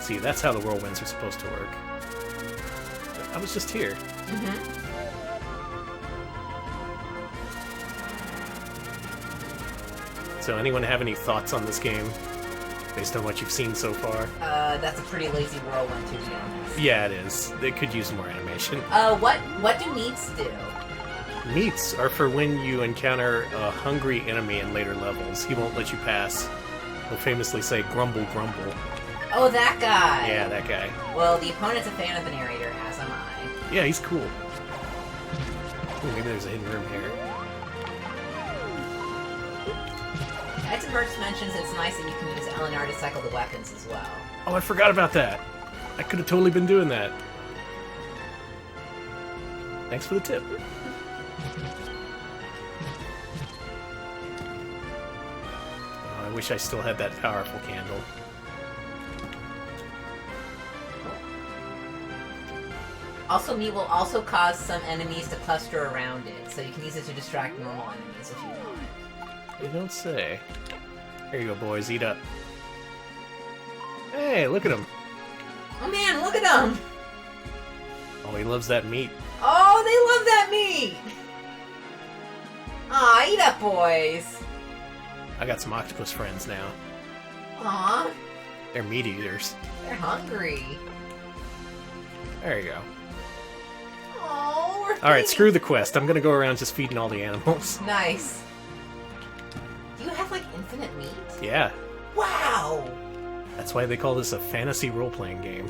See, that's how the whirlwinds are supposed to work. I was just here. So anyone have any thoughts on this game, based on what you've seen so far? That's a pretty lazy whirlwind, to be honest. Yeah, it is. They could use more animation. What do meats do? Meats are for when you encounter a hungry enemy in later levels. He won't let you pass. He'll famously say, grumble, grumble. Oh, that guy! Yeah, that guy. Well, the opponent's a fan of the narrator, as am I. Yeah, he's cool. Ooh, maybe there's a hidden room here. Excitebike mentions it's nice that you can use LNR to cycle the weapons as well. Oh, I forgot about that. I could have totally been doing that. Thanks for the tip. Oh, I wish I still had that powerful candle. Also, meat will also cause some enemies to cluster around it, so you can use it to distract normal enemies if you want. You don't say. Here you go, boys. Eat up. Hey, look at him. Oh man, look at them! Oh, he loves that meat. Oh, they love that meat! Aw, eat up, boys! I got some octopus friends now. Aw, They're meat eaters. they're hungry. There you go. Oh, we're Alright, feeding- screw the quest. I'm gonna go around just feeding all the animals. Nice. Do you have, like, infinite meat? Yeah, Wow! that's why they call this a fantasy role-playing game.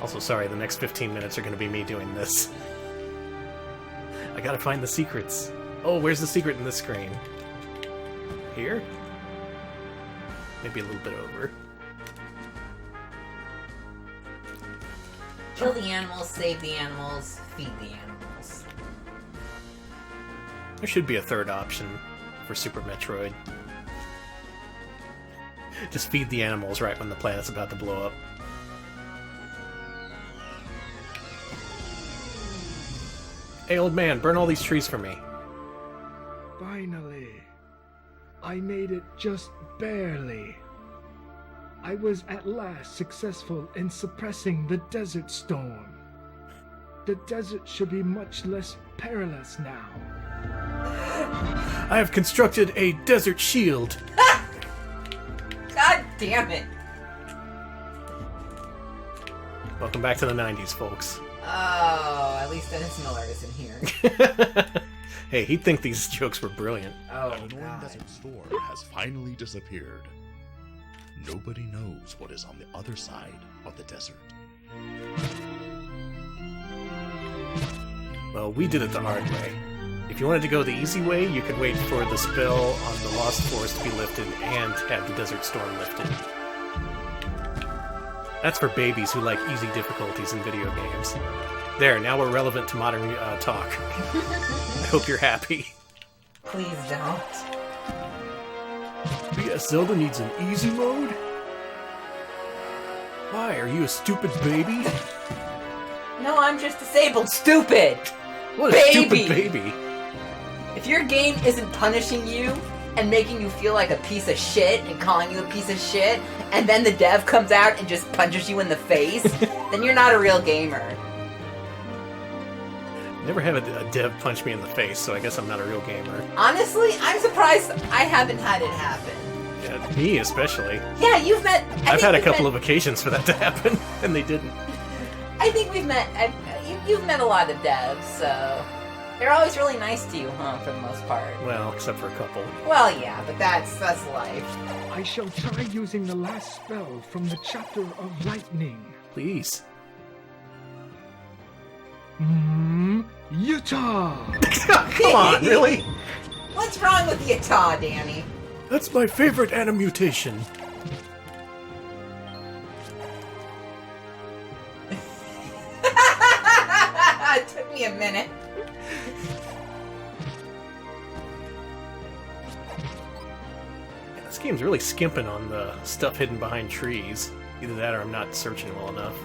Also, sorry, the next 15 minutes are gonna be me doing this. I gotta find the secrets. Oh, where's the secret in this screen? Here? Maybe a little bit over. Kill the animals, save the animals, feed the animals. There should be a third option for Super Metroid. Just feed the animals right when the planet's about to blow up. Hey, old man, burn all these trees for me. Finally, I made it just barely. I was at last successful in suppressing the desert storm. The desert should be much less perilous now. I have constructed a desert shield. God damn it! Welcome back to the 90s, folks. Oh, at least Dennis Miller is in here. Hey, he'd think these jokes were brilliant. Oh, An annoying God. desert storm has finally disappeared. Nobody knows what is on the other side of the desert. Well, we did it the hard way. If you wanted to go the easy way, you could wait for the spell on the Lost Forest to be lifted and have the Desert Storm lifted. That's for babies who like easy difficulties in video games. There, now we're relevant to modern talk. I hope you're happy. Please don't. BS Zelda needs an easy mode? Why, are you a stupid baby? No, I'm just disabled. Stupid! What a Baby! stupid baby. If your game isn't punishing you and making you feel like a piece of shit and calling you a piece of shit, and then the dev comes out and just punches you in the face, then you're not a real gamer. Never had a dev punch me in the face, so I guess I'm not a real gamer. Honestly, I'm surprised I haven't had it happen. Yeah, me especially. Yeah, you've met... I've had a couple of occasions for that to happen, and they didn't. I think we've met... You've met a lot of devs, so... They're always really nice to you, huh, for the most part. Well, except for a couple. Well, yeah, but that's life. I shall try using the last spell from the chapter of lightning. Please. Utah! Come on, really? What's wrong with the Utah, Danny? That's my favorite animutation. It took me a minute. This game's really skimping on the stuff hidden behind trees. Either that or I'm not searching well enough.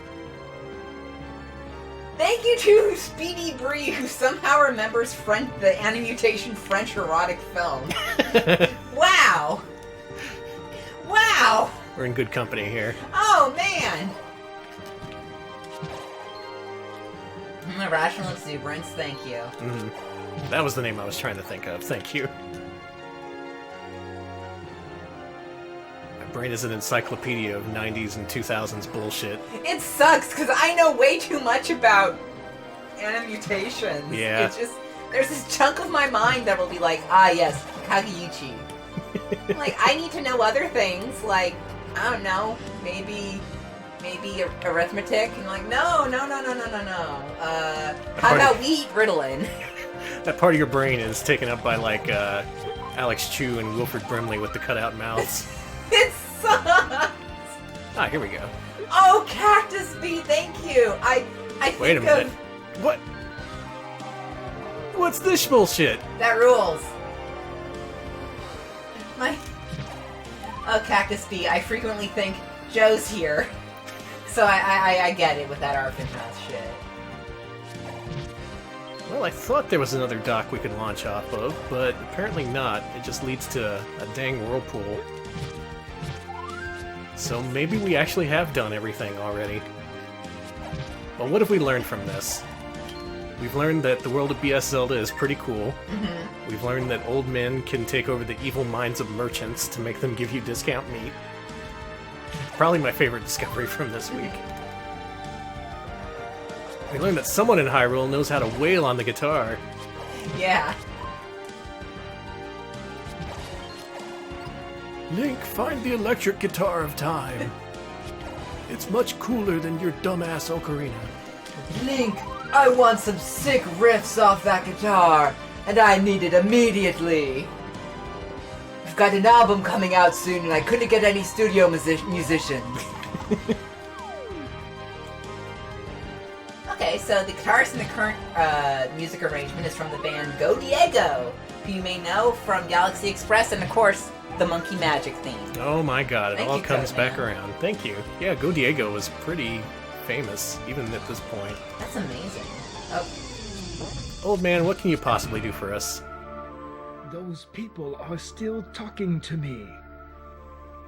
Thank you to Speedy Bree, who somehow remembers the Animutation French erotic film. Wow, Wow! Wow! We're in good company here. Oh, man! Irrational exuberance, thank you. That was the name I was trying to think of. Thank you. My brain is an encyclopedia of 90s and 2000s bullshit. It sucks, because I know way too much about animutations. Yeah. It's just, there's this chunk of my mind that will be like, ah, yes, Kageyuchi. Like, I need to know other things, like, I don't know, maybe arithmetic, and like, no. How about we eat Ritalin? That part of your brain is taken up by, like, Alex Chu and Wilfred Brimley with the cutout mouths. It sucks! Ah, here we go. Oh, Cactus Bee, thank you! I think Wait a minute. What? What's this bullshit? That rules. Oh, Cactus Bee, I frequently think Joe's here. So I get it with that Arfin House shit. Well, I thought there was another dock we could launch off of, but apparently not. It just leads to a dang whirlpool. So maybe we actually have done everything already. Well, what have we learned from this? We've learned that the world of BS Zelda is pretty cool. We've learned that old men can take over the evil minds of merchants to make them give you discount meat. Probably my favorite discovery from this week. We learned that someone in Hyrule knows how to wail on the guitar. Yeah. Link, find the electric guitar of time. It's much cooler than your dumbass ocarina. Link, I want some sick riffs off that guitar, and I need it immediately. I've got an album coming out soon, and I couldn't get any studio musicians. Okay, so the guitarist in the current music arrangement is from the band Go Diego, who you may know from Galaxy Express and, of course, the Monkey Magic theme. Oh my god, it Thank all you, comes back Conan. around. Thank you. Yeah, Go Diego was pretty famous, even at this point. That's amazing. Oh, Old man, what can you possibly do for us? Those people are still talking to me.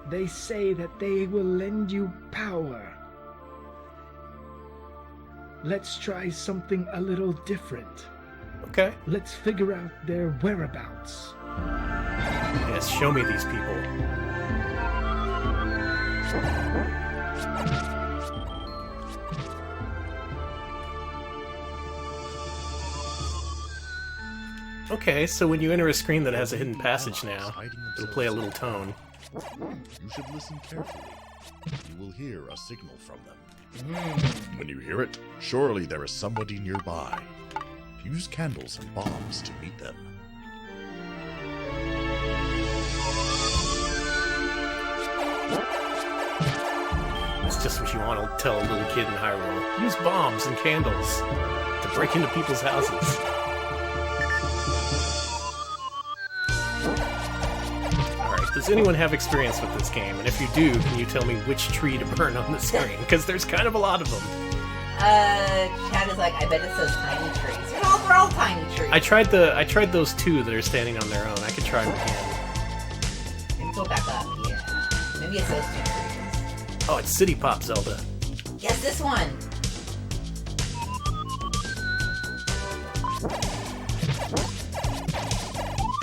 They say that they will lend you power. Let's try something a little different. Okay. Let's figure out their whereabouts. Yes, show me these people. Okay, so when you enter a screen that has a hidden passage now, it'll play a little tone. You should listen carefully. You will hear a signal from them. When you hear it, surely there is somebody nearby. Use candles and bombs to meet them. It's just what you want to tell a little kid in Hyrule. Use bombs and candles to break into people's houses. Alright, does anyone have experience with this game? And if you do, can you tell me which tree to burn on the screen? Because there's kind of a lot of them. Chad is like, I bet it's those tiny trees. They're all tiny trees. I tried those two that are standing on their own. I could try them again. Maybe go back up, yeah. Maybe it's those two trees. Oh, it's City Pop Zelda. Yes, this one. In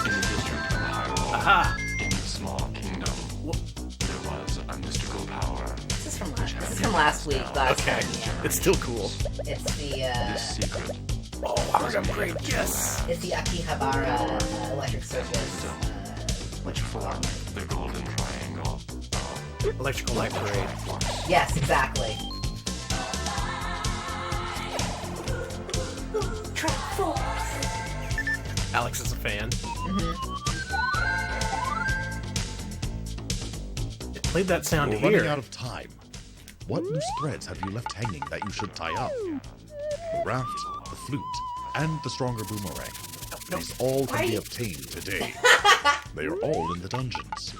the district of Hyrule, Aha! in the small kingdom, there was a mystical power. This is from last week. Last Okay, time, yeah. it's still cool. It's the This secret Oh, hard upgrade, yes! it's the Akihabara Electric Circus. which formed the golden triangle of Electrical Light Parade. Yes, exactly. Alex is a fan. It played that sound We're here. running out of time. What loose threads have you left hanging that you should tie up? The raft, the flute, and the stronger boomerang. These all can be obtained today. They are all in the dungeons.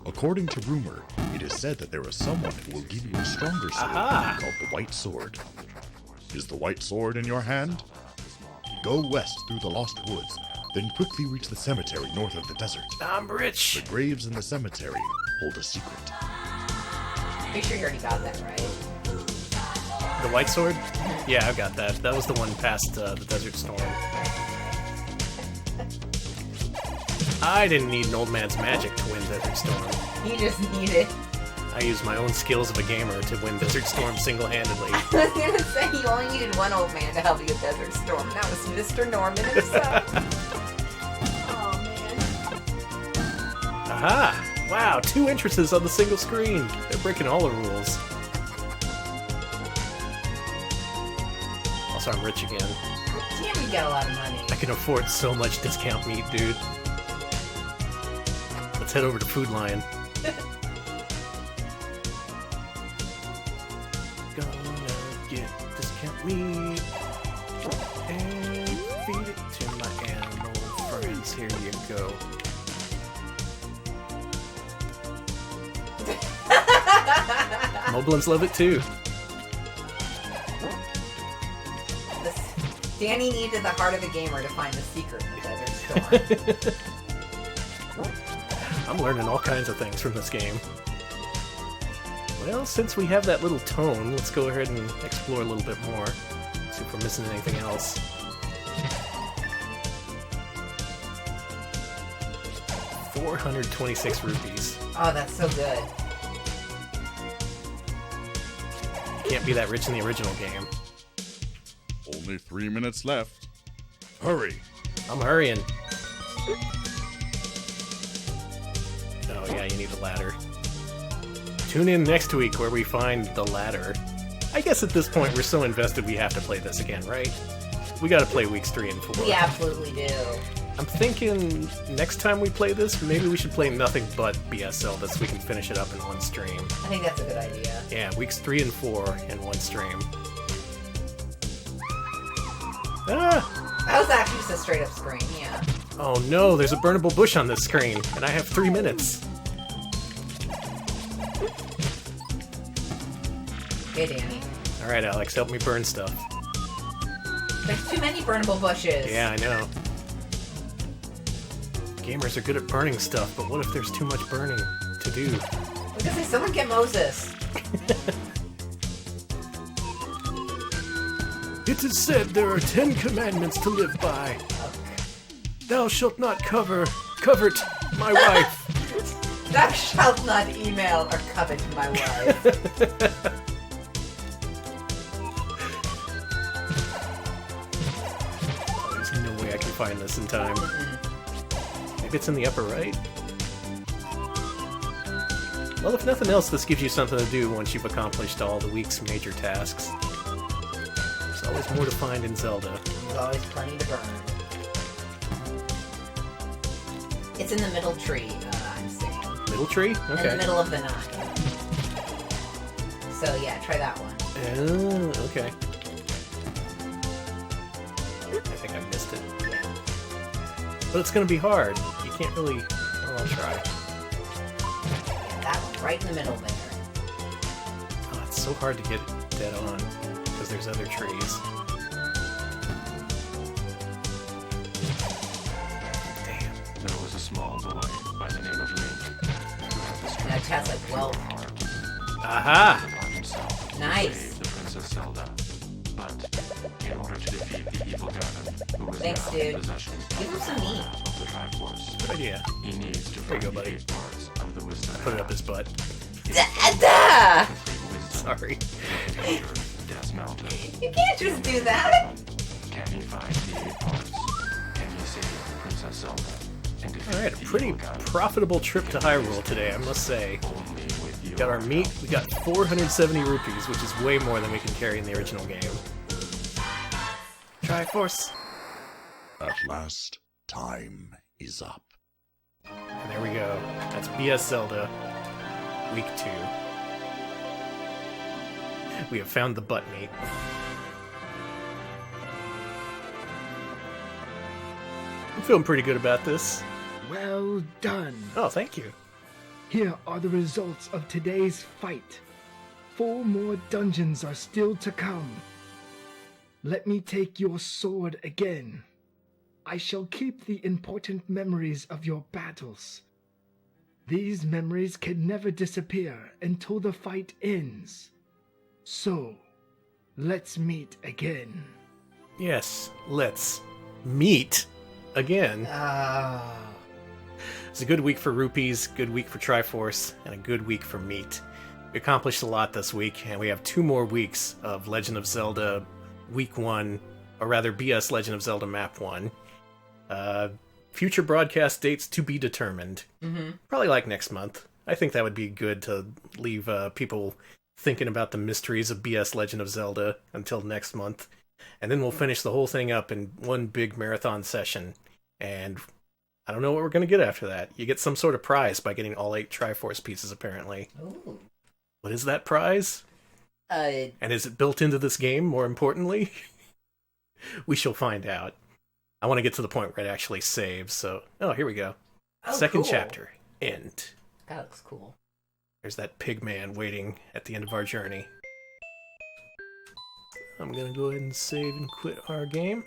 According to rumor, it is said that there is someone who will give you a stronger sword Aha! called the White Sword. Is the White Sword in your hand? Go west through the Lost Woods, Then quickly reach the cemetery north of the desert. I'm rich. The graves in the cemetery hold a secret. Pretty sure you already got that, right? The white sword? Yeah, I've got that. That was the one past the Desert Storm. I didn't need an old man's magic to win Desert Storm. You just need it. I used my own skills of a gamer to win Desert Storm single-handedly. I was gonna say you only needed one old man to help you with Desert Storm, and that was Mr. Norman himself. Oh man. Aha! Wow, 2 entrances on the single screen. They're breaking all the rules. Also, I'm rich again. Damn, you got a lot of money. I can afford so much discount meat, dude. Let's head over to Food Lion. Gonna get discount meat and feed it to my animal friends. Here you go. Moblins love it too. Danny needed the heart of a gamer to find the secret in the Desert Storm. I'm learning all kinds of things from this game. Well, since we have that little tone, let's go ahead and explore a little bit more. See if we're missing anything else. $426 rupees. Oh, that's so good. Can't be that rich in the original game. Only 3 minutes left. Hurry! I'm hurrying. Oh yeah, you need a ladder. Tune in next week where we find the ladder. I guess at this point we're so invested we have to play this again, right? We gotta play weeks 3 and 4. We absolutely do. I'm thinking next time we play this, maybe we should play nothing but BS Zelda so we can finish it up in one stream. I think that's a good idea. Yeah, weeks 3 and 4 in one stream. Ah! That was actually just a straight up screen, yeah. Oh no, there's a burnable bush on this screen, and I have 3 minutes. Hey, Danny. Alright, Alex, help me burn stuff. There's too many burnable bushes. Yeah, I know. Gamers are good at burning stuff, but what if there's too much burning to do? I was gonna say, someone get Moses. It is said there are 10 commandments to live by. Thou shalt not covet my wife. Thou shalt not email or covet my wife. There's no way I can find this in time. Maybe it's in the upper right? Well, if nothing else, this gives you something to do once you've accomplished all the week's major tasks. There's always more to find in Zelda. There's always plenty to burn. It's in the middle tree, I'm saying. Middle tree? Okay. In the middle of the 9. So yeah, try that one. Oh, okay. I think I missed it. Yeah. But it's gonna be hard. You can't really... Oh, I'll try. Yeah, that one, right in the middle there. Oh, it's so hard to get dead on, because there's other trees. Damn. There was a small boy by the name of Link who had the Now Chad's like, well, Aha! upon himself to Nice. save the Princess Zelda. But in order to defeat the evil Ganon, who was Thanks, now dude. in possession give him some meat. of the Triforce, Good idea. he needs to There you go, find the buddy. 8 parts of the wisdom. Put it up his butt. Duh! Sorry. Death's Mountain. You can't just do that. Can he find the 8 parts? Can he save Princess Zelda? And defeat Alright, a the pretty evil Ganon? profitable trip to Hyrule today, I must say. Only with We got our meat, we got 470 rupees, which is way more than we can carry in the original game. Triforce! At last, time is up. And there we go. That's BS Zelda, week 2. We have found the butt meat. I'm feeling pretty good about this. Well done. Oh, thank you. Here are the results of today's fight. 4 more dungeons are still to come. Let me take your sword again. I shall keep the important memories of your battles. These memories can never disappear until the fight ends. So, let's meet again. Yes, let's meet again. It's a good week for rupees, good week for Triforce, and a good week for meat. We accomplished a lot this week, and we have 2 more weeks of Legend of Zelda Week 1, or rather BS Legend of Zelda Map 1. Future broadcast dates to be determined. Probably like next month. I think that would be good to leave people thinking about the mysteries of BS Legend of Zelda until next month. And then we'll finish the whole thing up in one big marathon session. And I don't know what we're going to get after that. You get some sort of prize by getting all 8 Triforce pieces, apparently. Ooh. What is that prize? And is it built into this game, more importantly? We shall find out. I want to get to the point where it actually saves, so... Oh, here we go. Second cool. chapter. End. That looks cool. There's that pig man waiting at the end of our journey. I'm gonna go ahead and save and quit our game.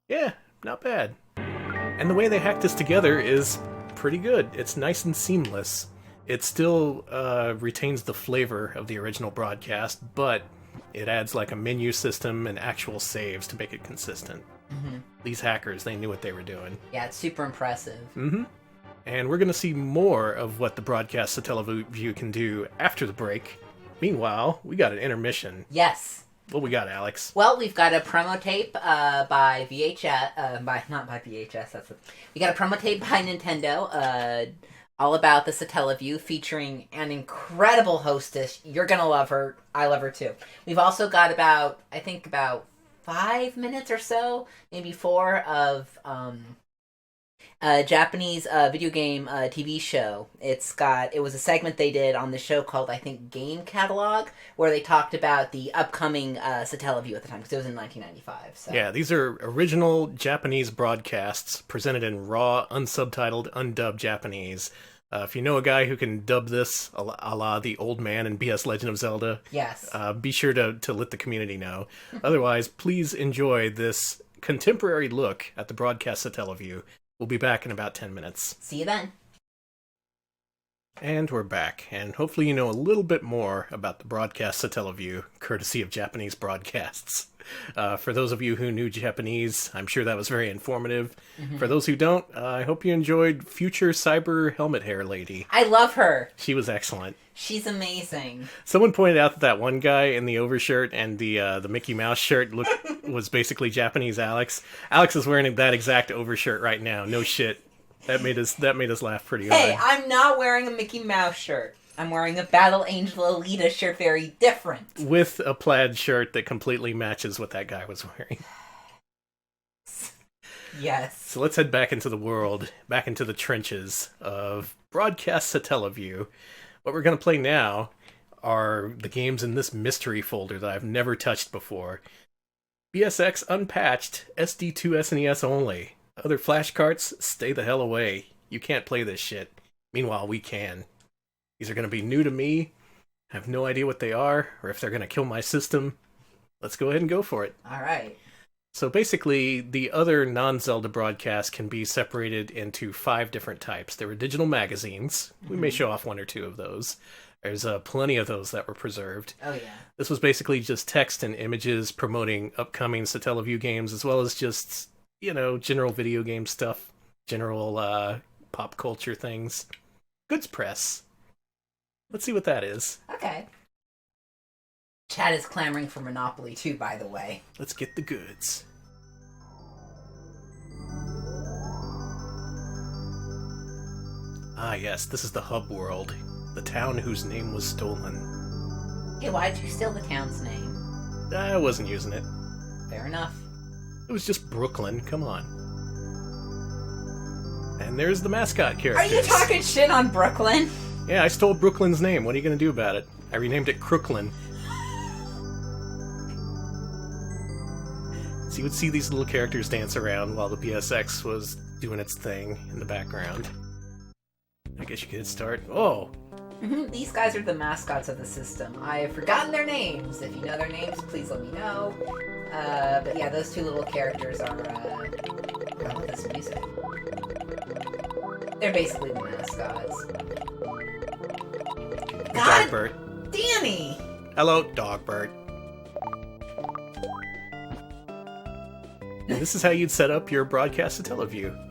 Yeah, not bad. And the way they hacked this together is pretty good. It's nice and seamless. It still retains the flavor of the original broadcast, but it adds like a menu system and actual saves to make it consistent. These hackers, they knew what they were doing. Yeah, it's super impressive. And we're going to see more of what the broadcast Satellaview can do after the break. Meanwhile, we got an intermission. Yes. What we got, Alex? Well, we've got a promo tape by VHS. Not by VHS. We got a promo tape by Nintendo. All about the Satellaview, featuring an incredible hostess. You're gonna love her. I love her too. We've also got about 5 minutes or so, maybe 4, of Japanese video game TV show. It was a segment they did on the show called, I think, Game Catalog, where they talked about the upcoming Satellaview at the time, because it was in 1995. So. Yeah, these are original Japanese broadcasts presented in raw, unsubtitled, undubbed Japanese. If you know a guy who can dub this a la the old man in BS Legend of Zelda, yes, be sure to let the community know. Otherwise, please enjoy this contemporary look at the broadcast Satellaview. We'll be back in about 10 minutes. See you then. And we're back, and hopefully you know a little bit more about the broadcast Satellaview, courtesy of Japanese broadcasts. For those of you who knew Japanese, I'm sure that was very informative. For those who don't, I hope you enjoyed Future Cyber Helmet Hair Lady. I love her. She was excellent. She's amazing. Someone pointed out that one guy in the overshirt and the Mickey Mouse shirt was basically Japanese Alex. Alex is wearing that exact overshirt right now. No shit. That made us laugh pretty hard. Hey, I'm not wearing a Mickey Mouse shirt. I'm wearing a Battle Angel Alita shirt, very different. With a plaid shirt that completely matches what that guy was wearing. Yes. So let's head back into the world, back into the trenches of broadcast Satellaview. What we're going to play now are the games in this mystery folder that I've never touched before. BSX Unpatched, SD2 SNES only. Other flash carts, stay the hell away. You can't play this shit. Meanwhile, we can. These are going to be new to me. I have no idea what they are, or if they're going to kill my system. Let's go ahead and go for it. Alright. So basically, the other non-Zelda broadcasts can be separated into 5 different types. There were digital magazines. We may show off 1 or 2 of those. There's plenty of those that were preserved. Oh, yeah. This was basically just text and images promoting upcoming Satellaview games, as well as just, general video game stuff, general pop culture things. Goods press. Let's see what that is. Okay. Chad is clamoring for Monopoly too, by the way. Let's get the goods. Ah, yes, this is the hub world. The town whose name was stolen. Hey, why did you steal the town's name? I wasn't using it. Fair enough. It was just Brooklyn, come on. And there's the mascot characters. Are you talking shit on Brooklyn? Yeah, I stole Brooklyn's name. What are you going to do about it? I renamed it Crooklyn. So you would see these little characters dance around while the BSX was doing its thing in the background. I guess you could start. Oh! These guys are the mascots of the system. I have forgotten their names. If you know their names, please let me know. But yeah, those two little characters are, I love this music. They're basically the mascots. God, Dogbert. Danny! Hello, Dogbert. And this is how you'd set up your broadcast Satellaview.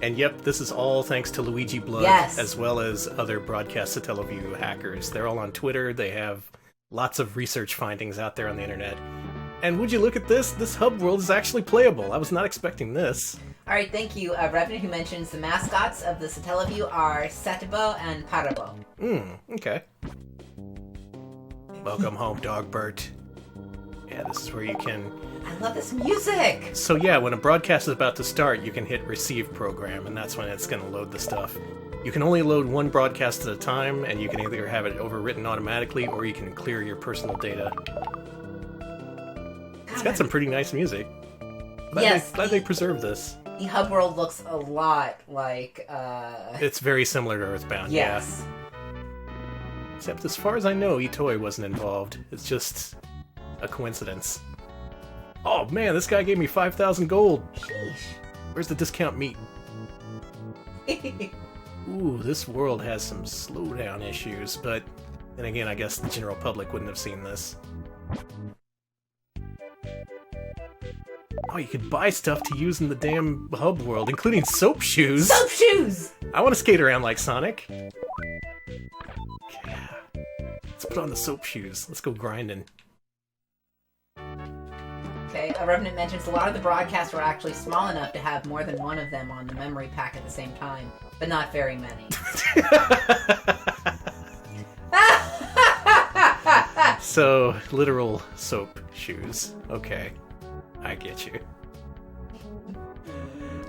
And yep, this is all thanks to Luigi Blood, Yes. as well as other broadcast Satellaview hackers. They're all on Twitter. They have lots of research findings out there on the internet. And would you look at this? This hub world is actually playable. I was not expecting this. Alright, thank you. Revenant, who mentions the mascots of the Satellaview are Setibo and Parabo. Okay. Welcome home, Dogbert. Yeah, this is where you can... I love this music! So yeah, when a broadcast is about to start, you can hit Receive Program, and that's when it's going to load the stuff. You can only load one broadcast at a time, and you can either have it overwritten automatically, or you can clear your personal data. It's got some pretty nice music. Glad they preserved this. The hub world looks a lot like, It's very similar to Earthbound, yes. yeah. Except as far as I know, Itoi wasn't involved. It's just a coincidence. Oh man, this guy gave me 5,000 gold! Sheesh. Where's the discount meat? Ooh, this world has some slowdown issues, but then again, I guess the general public wouldn't have seen this. Oh, you could buy stuff to use in the damn hub world, including soap shoes! Soap shoes! I want to skate around like Sonic. Yeah. Let's put on the soap shoes. Let's go grinding. Okay, Revenant mentions a lot of the broadcasts were actually small enough to have more than one of them on the memory pack at the same time, but not very many. So, literal soap shoes. Okay. I get you.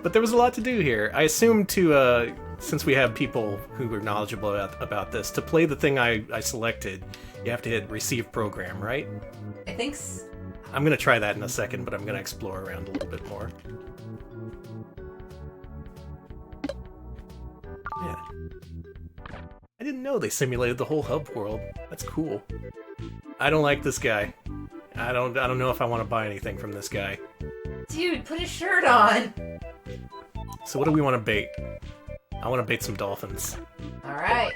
But there was a lot to do here. I assume to, since we have people who are knowledgeable about this, to play the thing I selected, you have to hit Receive Program, right? I think I'm going to try that in a second, but I'm going to explore around a little bit more. Yeah. I didn't know they simulated the whole hub world. That's cool. I don't like this guy. I don't know if I want to buy anything from this guy. Dude, put a shirt on! So what do we want to bait? I want to bait some dolphins. Alright.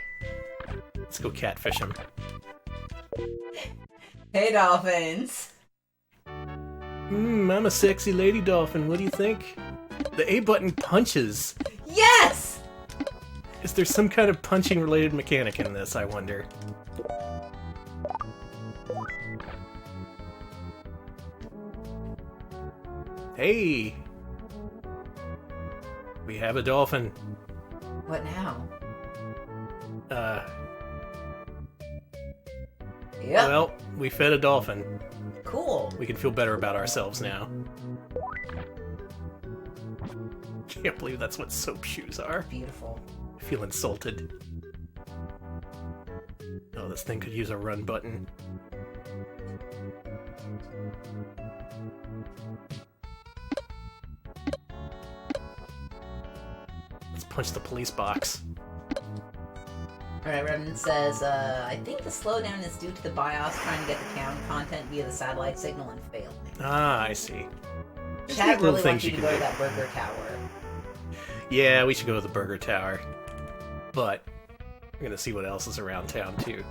Let's go catfish them. Hey, dolphins! I'm a sexy lady dolphin. What do you think? The A button punches. Yes! Is there some kind of punching related mechanic in this, I wonder? Hey! We have a dolphin. What now? Yep. Well, we fed a dolphin. Cool. We can feel better about ourselves now. Can't believe that's what soap shoes are. Beautiful. I feel insulted. Oh, this thing could use a run button. Let's punch the police box. Alright, Revenant says, I think the slowdown is due to the BIOS trying to get the content via the satellite signal and failing. Ah, I see. There's Chad neat little really things wants you you to can go to do. that burger tower. Yeah, we should go to the Burger Tower. But we're gonna see what else is around town, too.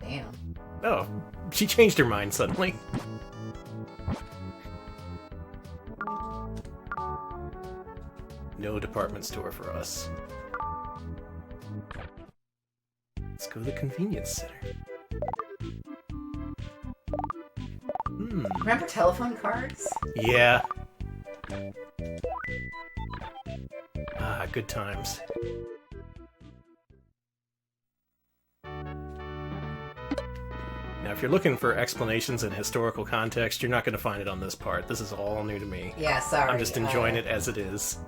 Damn. Oh, she changed her mind suddenly. No department store for us. Let's go to the convenience center. Remember telephone cards? Yeah. Ah, good times. Now, if you're looking for explanations and historical context, you're not going to find it on this part. This is all new to me. Yeah, sorry. I'm just enjoying it as it is.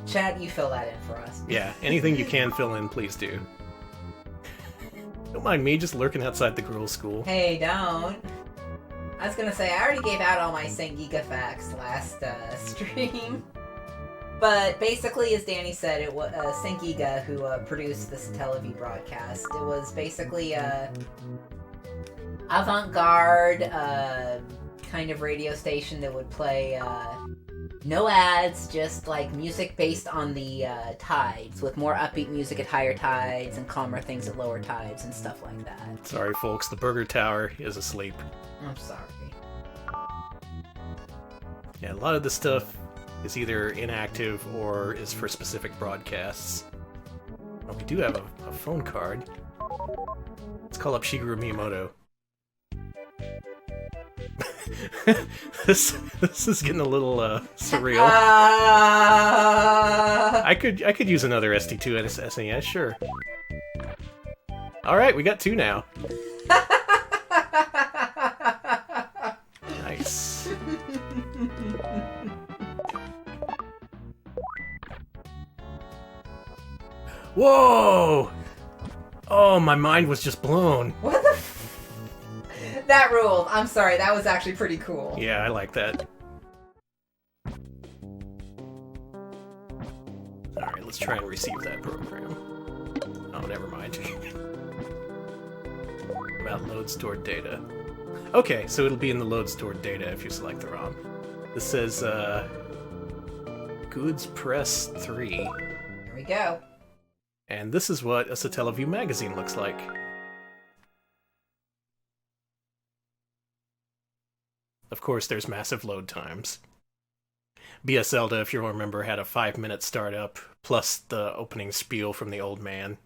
Chad, you fill that in for us. Yeah, anything you can fill in, please do. Don't mind me just lurking outside the girls' school. Hey, don't. I was gonna say, I already gave out all my St. Giga facts last stream. But basically, as Danny said, it was St. Giga who produced the Satellaview broadcast. It was basically avant-garde kind of radio station that would play no ads, just like music based on the tides, with more upbeat music at higher tides and calmer things at lower tides and stuff like that. Sorry, folks, the Burger Tower is asleep. I'm sorry. Yeah, a lot of this stuff is either inactive or is for specific broadcasts. Well, we do have a phone card. Let's call up Shigeru Miyamoto. This is getting a little surreal. I could use another SD2 SNES, sure. All right, we got 2 now. Nice. Whoa! Oh, my mind was just blown. What the That ruled. I'm sorry, that was actually pretty cool. Yeah, I like that. Alright, let's try and receive that program. Oh, never mind. About load stored data. Okay, so it'll be in the load stored data if you select the ROM. This says, Goods Press 3. Here we go. And this is what a Satellaview magazine looks like. Of course, there's massive load times. BS Zelda, if you'll remember, had a 5-minute startup, plus the opening spiel from the old man.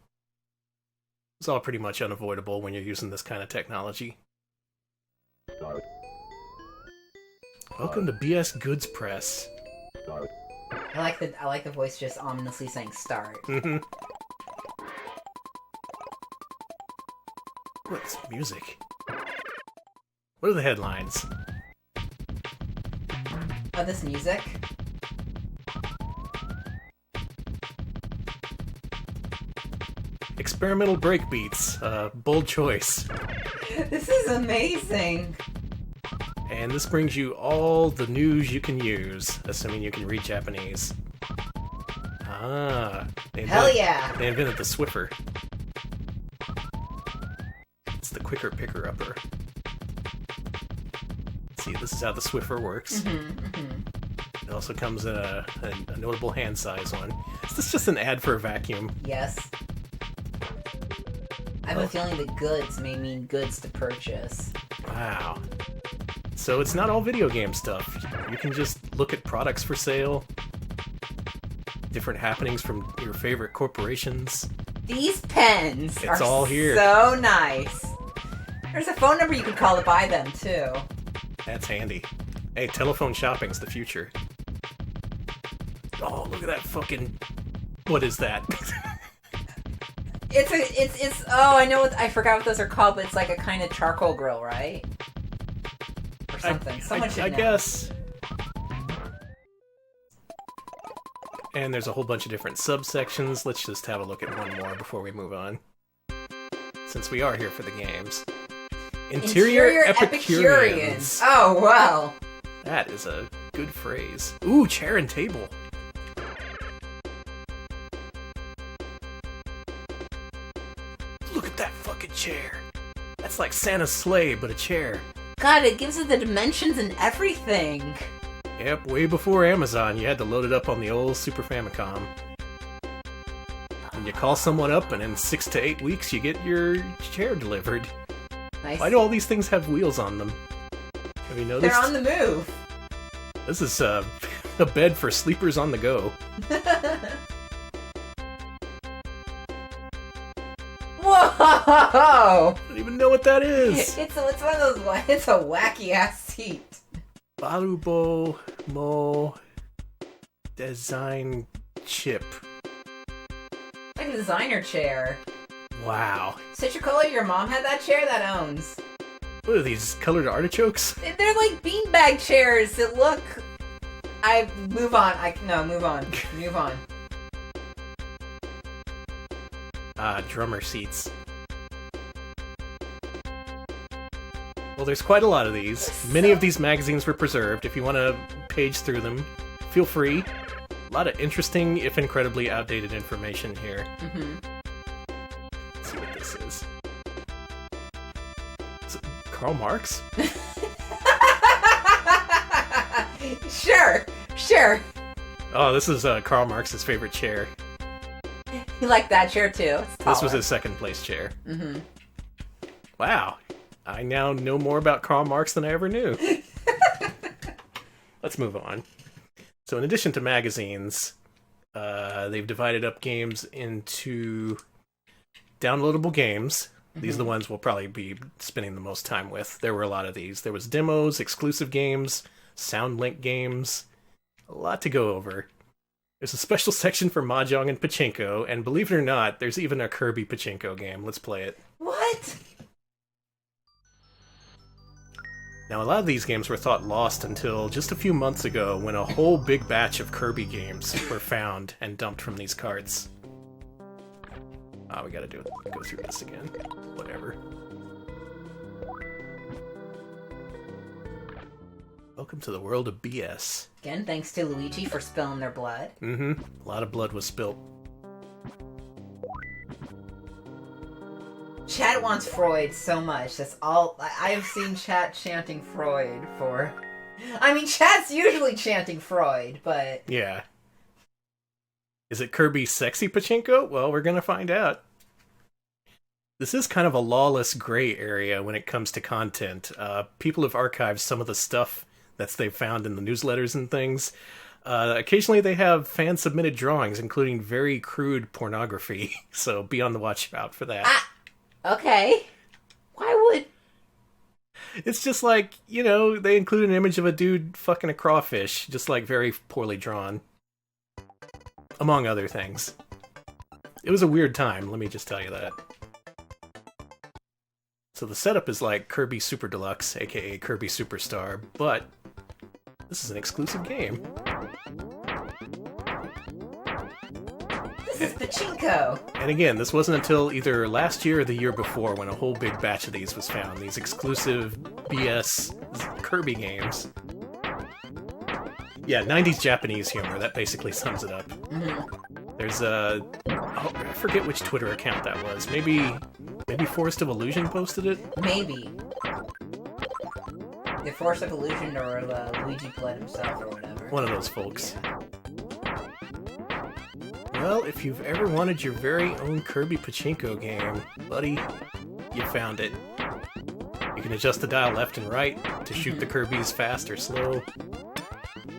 It's all pretty much unavoidable when you're using this kind of technology. Welcome to BS Goods Press. I like the voice just ominously saying start. What's music? What are the headlines? Oh, this music? Experimental breakbeats. Bold choice. This is amazing. And this brings you all the news you can use, assuming you can read Japanese. Ah. Hell yeah! They invented the Swiffer. It's the quicker picker-upper. See, this is how the Swiffer works. It also comes in a notable hand size one. Is this just an ad for a vacuum? Yes. I have a feeling that goods may mean goods to purchase. Wow. So it's not all video game stuff. You can just look at products for sale, different happenings from your favorite corporations. These pens are all here. So nice. There's a phone number you could call to buy them, too. That's handy. Hey, telephone shopping's the future. Oh, look at that fucking... What is that? It's oh, I know I forgot what those are called, but it's like a kind of charcoal grill, right? Or something. Someone should know. I guess. And there's a whole bunch of different subsections. Let's just have a look at one more before we move on. Since we are here for the games. Interior Epicureans. Oh, wow. That is a good phrase. Ooh, chair and table. Look at that fucking chair. That's like Santa's sleigh, but a chair. God, it gives it the dimensions and everything. Yep, way before Amazon, you had to load it up on the old Super Famicom. And you call someone up, and in 6 to 8 weeks, you get your chair delivered. Nice. Why do all these things have wheels on them? Have you noticed? They're on the move. This is a bed for sleepers on the go. Whoa! I don't even know what that is. It's one of those. It's a wacky ass seat. Barubo Mo Design Chip. Like a designer chair. Wow. Citricola, your mom had that chair that owns. What are these, colored artichokes? They're like beanbag chairs that look... Move on. Move on. Move on. Drummer seats. Well, there's quite a lot of these. Many of these magazines were preserved. If you want to page through them, feel free. A lot of interesting, if incredibly outdated information here. Let's see what this is. Karl Marx? Sure. Oh, this is Karl Marx's favorite chair. You like that chair too? It's taller. This was his second place chair. Mm-hmm. Wow. I now know more about Karl Marx than I ever knew. Let's move on. So in addition to magazines, they've divided up games into downloadable games. These are the ones we'll probably be spending the most time with. There were a lot of these. There was demos, exclusive games, SoundLink games. A lot to go over. There's a special section for Mahjong and Pachinko, and believe it or not, there's even a Kirby Pachinko game. Let's play it. What? Now, a lot of these games were thought lost until just a few months ago when a whole big batch of Kirby games were found and dumped from these carts. We gotta go through this again. Whatever. Welcome to the world of BS. Again, thanks to Luigi for spilling their blood. Mm-hmm. A lot of blood was spilt. Chat wants Freud so much. That's all. I have seen chat chanting Freud for... I mean, chat's usually chanting Freud, but... Yeah. Is it Kirby Sexy Pachinko? Well, we're gonna find out. This is kind of a lawless gray area when it comes to content. People have archived some of the stuff that they've found in the newsletters and things. Occasionally they have fan-submitted drawings, including very crude pornography, so be on the watch out for that. Okay. Why would... It's just like, they include an image of a dude fucking a crawfish, just like very poorly drawn. Among other things. It was a weird time, let me just tell you that. So the setup is like Kirby Super Deluxe, aka Kirby Superstar, but this is an exclusive game. This is Pachinko! And again, this wasn't until either last year or the year before when a whole big batch of these was found. These exclusive BS Kirby games. Yeah, 90s Japanese humor, that basically sums it up. Mm-hmm. There's I forget which Twitter account that was. Maybe Forest of Illusion posted it? Maybe. The Force of Illusion or Luigi Blood himself or whatever. One of those folks. Well, if you've ever wanted your very own Kirby Pachinko game, buddy, you found it. You can adjust the dial left and right to shoot the Kirbys fast or slow.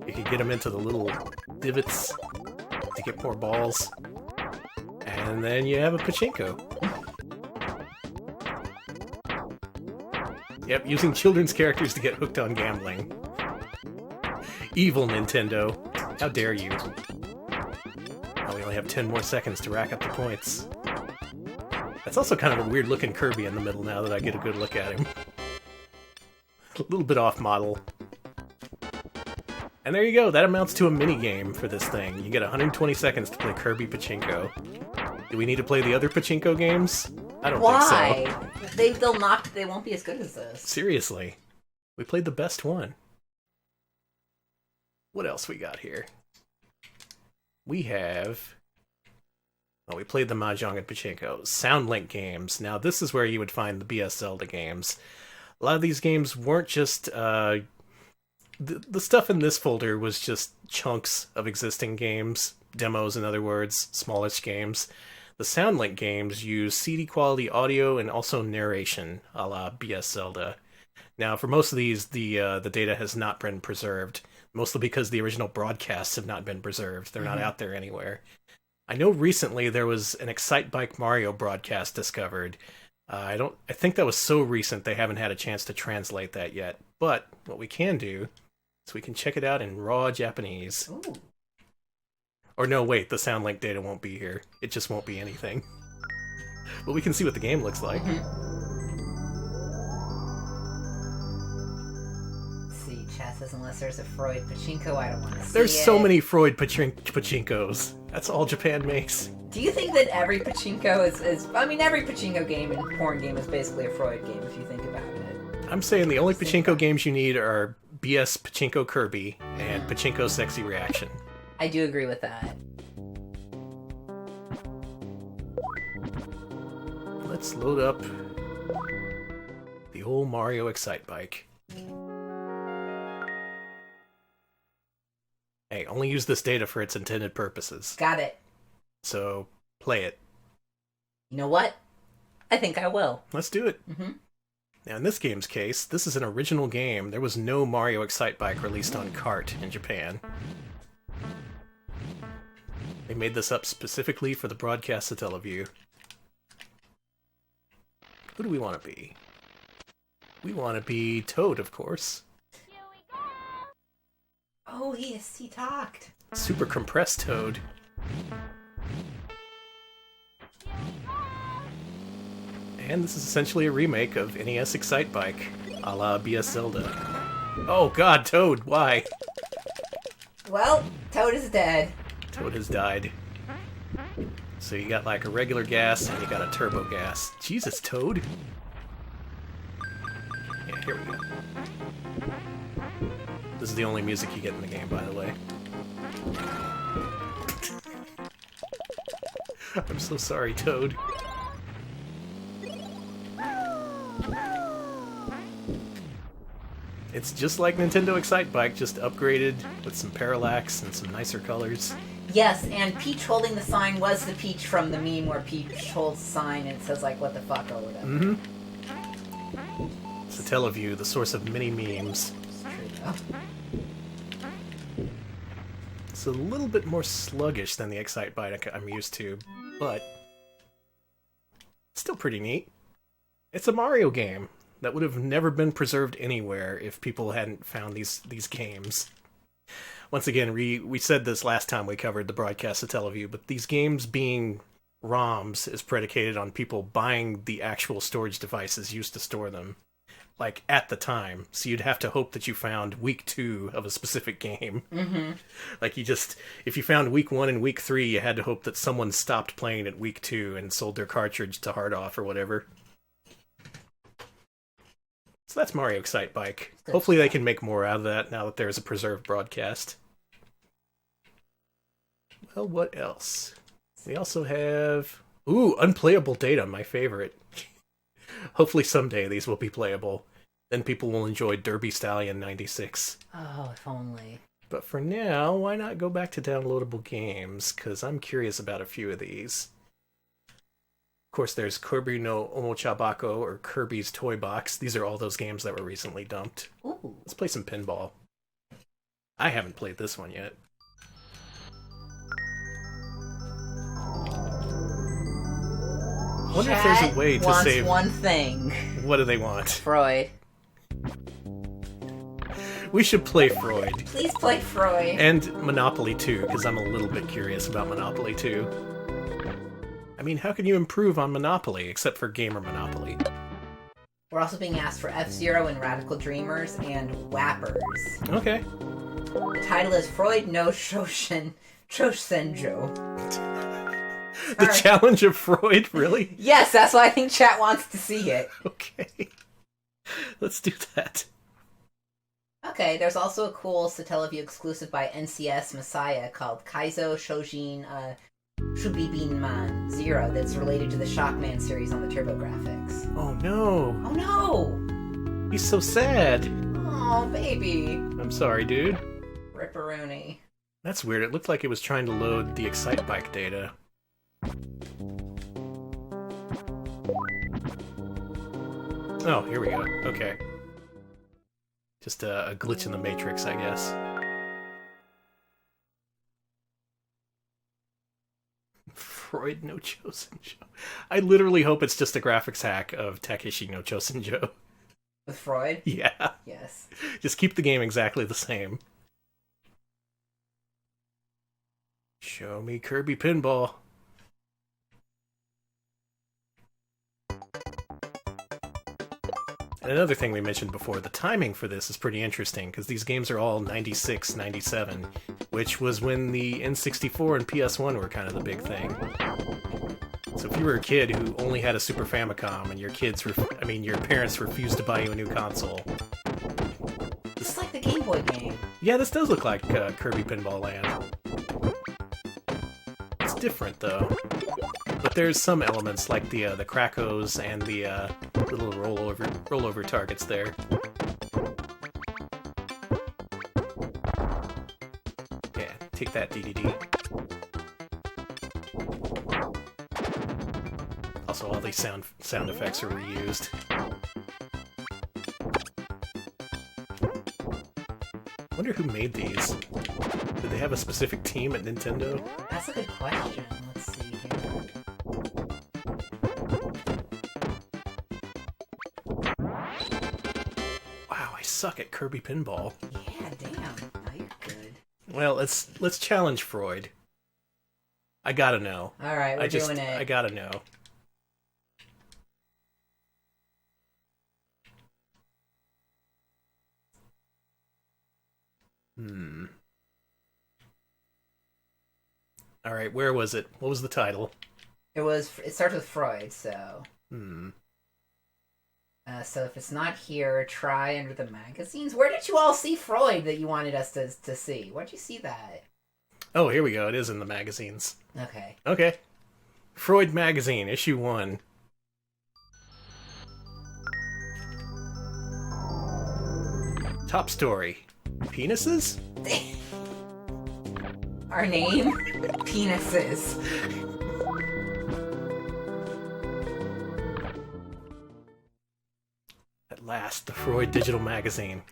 You can get them into the little divots to get more balls. And then you have a Pachinko. Yep, using children's characters to get hooked on gambling. Evil Nintendo. How dare you. Oh, we only have 10 more seconds to rack up the points. That's also kind of a weird looking Kirby in the middle now that I get a good look at him. A little bit off model. And there you go, that amounts to a mini-game for this thing. You get 120 seconds to play Kirby Pachinko. Do we need to play the other Pachinko games? I don't think so. Why? They won't be as good as this. Seriously. We played the best one. What else we got here? We have... Oh, we played the Mahjong and Pachinko. SoundLink games. Now, this is where you would find the BS Zelda games. A lot of these games weren't just... The stuff in this folder was just chunks of existing games. Demos, in other words. Smallish games. The SoundLink games use CD quality audio and also narration, a la BS Zelda. Now, for most of these, the data has not been preserved, mostly because the original broadcasts have not been preserved. They're not out there anywhere. I know recently there was an Excitebike Mario broadcast discovered. I think that was so recent they haven't had a chance to translate that yet. But what we can do is we can check it out in raw Japanese. Ooh. Or no, wait, the SoundLink data won't be here. It just won't be anything. But we can see what the game looks like. See, chat says unless there's a Freud Pachinko, I don't want to see it. There's so many Freud Pachinkos. That's all Japan makes. Do you think that every Pachinko is... I mean, every Pachinko game and porn game is basically a Freud game, if you think about it. I'm saying the only Pachinko games you need are BS Pachinko Kirby and Pachinko Sexy Reaction. I do agree with that. Let's load up the the old Mario Excitebike. Hey, only use this data for its intended purposes. Got it. So, play it. You know what? I think I will. Let's do it. Mm-hmm. Now, in this game's case, this is an original game. There was no Mario Excitebike released on cart in Japan. They made this up specifically for the broadcast Satellaview. Who do we want to be? We want to be Toad, of course. Oh, yes, he talked. Super compressed Toad. And this is essentially a remake of NES Excitebike, a la BS Zelda. Oh god, Toad, why? Well, Toad is dead. Toad has died. So you got like a regular gas and you got a turbo gas. Jesus, Toad. Yeah, here we go. This is the only music you get in the game, by the way. I'm so sorry, Toad. It's just like Nintendo Excitebike, just upgraded with some parallax and some nicer colors. Yes, and Peach holding the sign was the Peach from the meme where Peach holds the sign and it says, like, what the fuck or whatever. Mm-hmm. Satellaview, the source of many memes. It's true, though. It's a little bit more sluggish than the Excitebike I'm used to, but still pretty neat. It's a Mario game that would have never been preserved anywhere if people hadn't found these games. Once again, we said this last time we covered the broadcast Satellaview, but these games being ROMs is predicated on people buying the actual storage devices used to store them, like, at the time. So you'd have to hope that you found week 2 of a specific game. Mm-hmm. Like, if you found week 1 and week 3, you had to hope that someone stopped playing at week 2 and sold their cartridge to hard off or whatever. So that's Mario Excitebike. Hopefully they can make more out of that now that there's a preserved broadcast. Well, what else? We also have... Ooh, unplayable data, my favorite. Hopefully someday these will be playable. Then people will enjoy Derby Stallion 96. Oh, if only. But for now, why not go back to downloadable games? Because I'm curious about a few of these. Of course, there's Kirby no Omochabako, or Kirby's Toy Box. These are all those games that were recently dumped. Ooh. Let's play some pinball. I haven't played this one yet. I wonder if there's a way to wants save... one thing. What do they want? Freud. We should play Freud. Please play Freud. And Monopoly 2, because I'm a little bit curious about Monopoly 2. I mean, how can you improve on Monopoly, except for Gamer Monopoly? We're also being asked for F-Zero and Radical Dreamers and Whappers. Okay. The title is Freud no Shoshin Chosenjo. The Challenge of Freud, really? Yes, that's why I think chat wants to see it. Okay. Let's do that. Okay, there's also a cool Satellaview exclusive by NCS Messiah called Kaizo Shojin Shubibinman Zero that's related to the Shockman series on the TurboGrafx. Oh no. Oh no! He's so sad. Oh, baby. I'm sorry, dude. Ripperoonie. That's weird. It looked like it was trying to load the Excitebike data. Oh, here we go. Okay. Just a glitch in the Matrix, I guess. Freud no Chosenjo. I literally hope it's just a graphics hack of Takeshi no Chosenjo. With Freud? Yeah. Yes. Just keep the game exactly the same. Show me Kirby Pinball. And another thing we mentioned before, the timing for this is pretty interesting, because these games are all 96, 97, which was when the N64 and PS1 were kind of the big thing. So if you were a kid who only had a Super Famicom and your parents refused to buy you a new console... This is like the Game Boy game. Yeah, this does look like Kirby Pinball Land. It's different, though. But there's some elements, like the Krakos and the The little rollover targets there. Yeah, take that, DDD. Also, all these sound effects are reused. I wonder who made these. Did they have a specific team at Nintendo? That's a good question. Let's see here. Wow, I suck at Kirby Pinball. Yeah, damn. Now you're good. Well, let's challenge Freud. I gotta know. All right, we're doing it. I gotta know. All right, where was it? What was the title? It starts with Freud, so. So if it's not here, try under the magazines. Where did you all see Freud that you wanted us to see? Where'd you see that? Oh, here we go. It is in the magazines. Okay. Okay. Freud Magazine, issue 1. Top story. Penises? Our name? Penises. At last, the Freud Digital Magazine.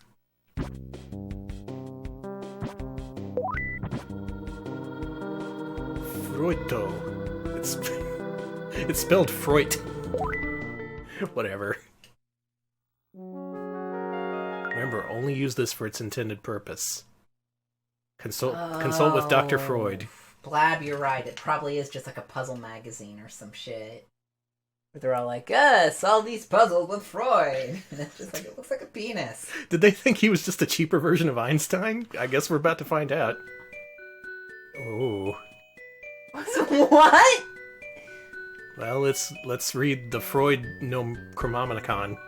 Freuto. It's spelled Freud. Whatever. Remember, only use this for its intended purpose. Consult with Dr. Freud. Blab, you're right. It probably is just like a puzzle magazine or some shit. Where they're all like, solve these puzzles with Freud. And it's just like, it looks like a penis. Did they think he was just a cheaper version of Einstein? I guess we're about to find out. Oh. What? Well, let's read the Freud Chronomicon.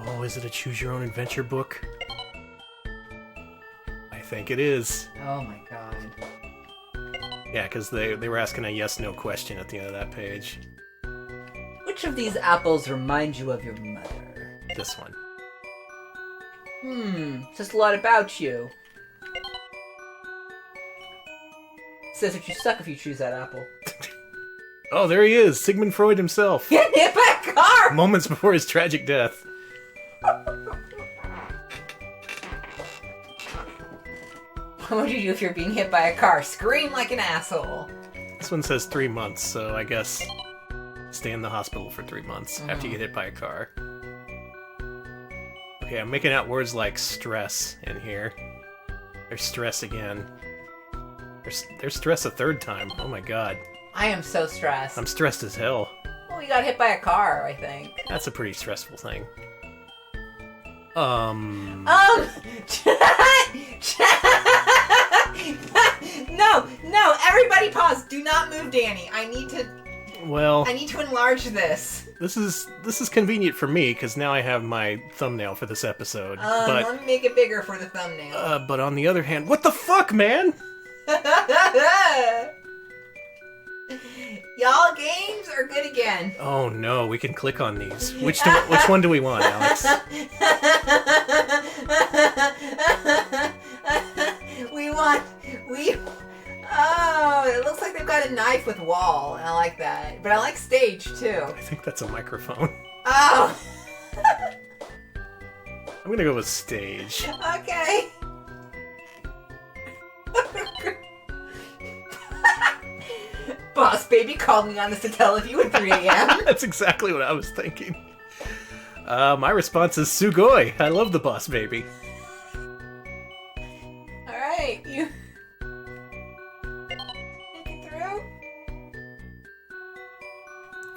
Oh, is it a choose-your-own-adventure book? I think it is. Oh my god. Yeah, because they were asking a yes-no question at the end of that page. Which of these apples remind you of your mother? This one. Says a lot about you. Says that you suck if you choose that apple. Oh, there he is! Sigmund Freud himself! Get hit by a car! Moments before his tragic death. What would you do if you're being hit by a car? Scream like an asshole. This one says 3 months, so I guess stay in the hospital for 3 months after you get hit by a car. Okay, I'm making out words like stress in here. There's stress again. There's stress a third time. Oh my god. I am so stressed. I'm stressed as hell. Well, we got hit by a car, I think. That's a pretty stressful thing. No, everybody pause. Do not move, Danny. I need to enlarge this. This is convenient for me because now I have my thumbnail for this episode. Let me make it bigger for the thumbnail. But on the other hand, what the fuck, man? Y'all games are good again. Oh no, we can click on these. Which one do we want, Alex? Oh, it looks like they've got a knife with wall, and I like that. But I like stage too. I think that's a microphone. Oh. I'm gonna go with stage. Okay. Boss baby called me on the Satellaview at 3 a.m. That's exactly what I was thinking. My response is Sugoi. I love the boss baby. Alright, you... Make it through?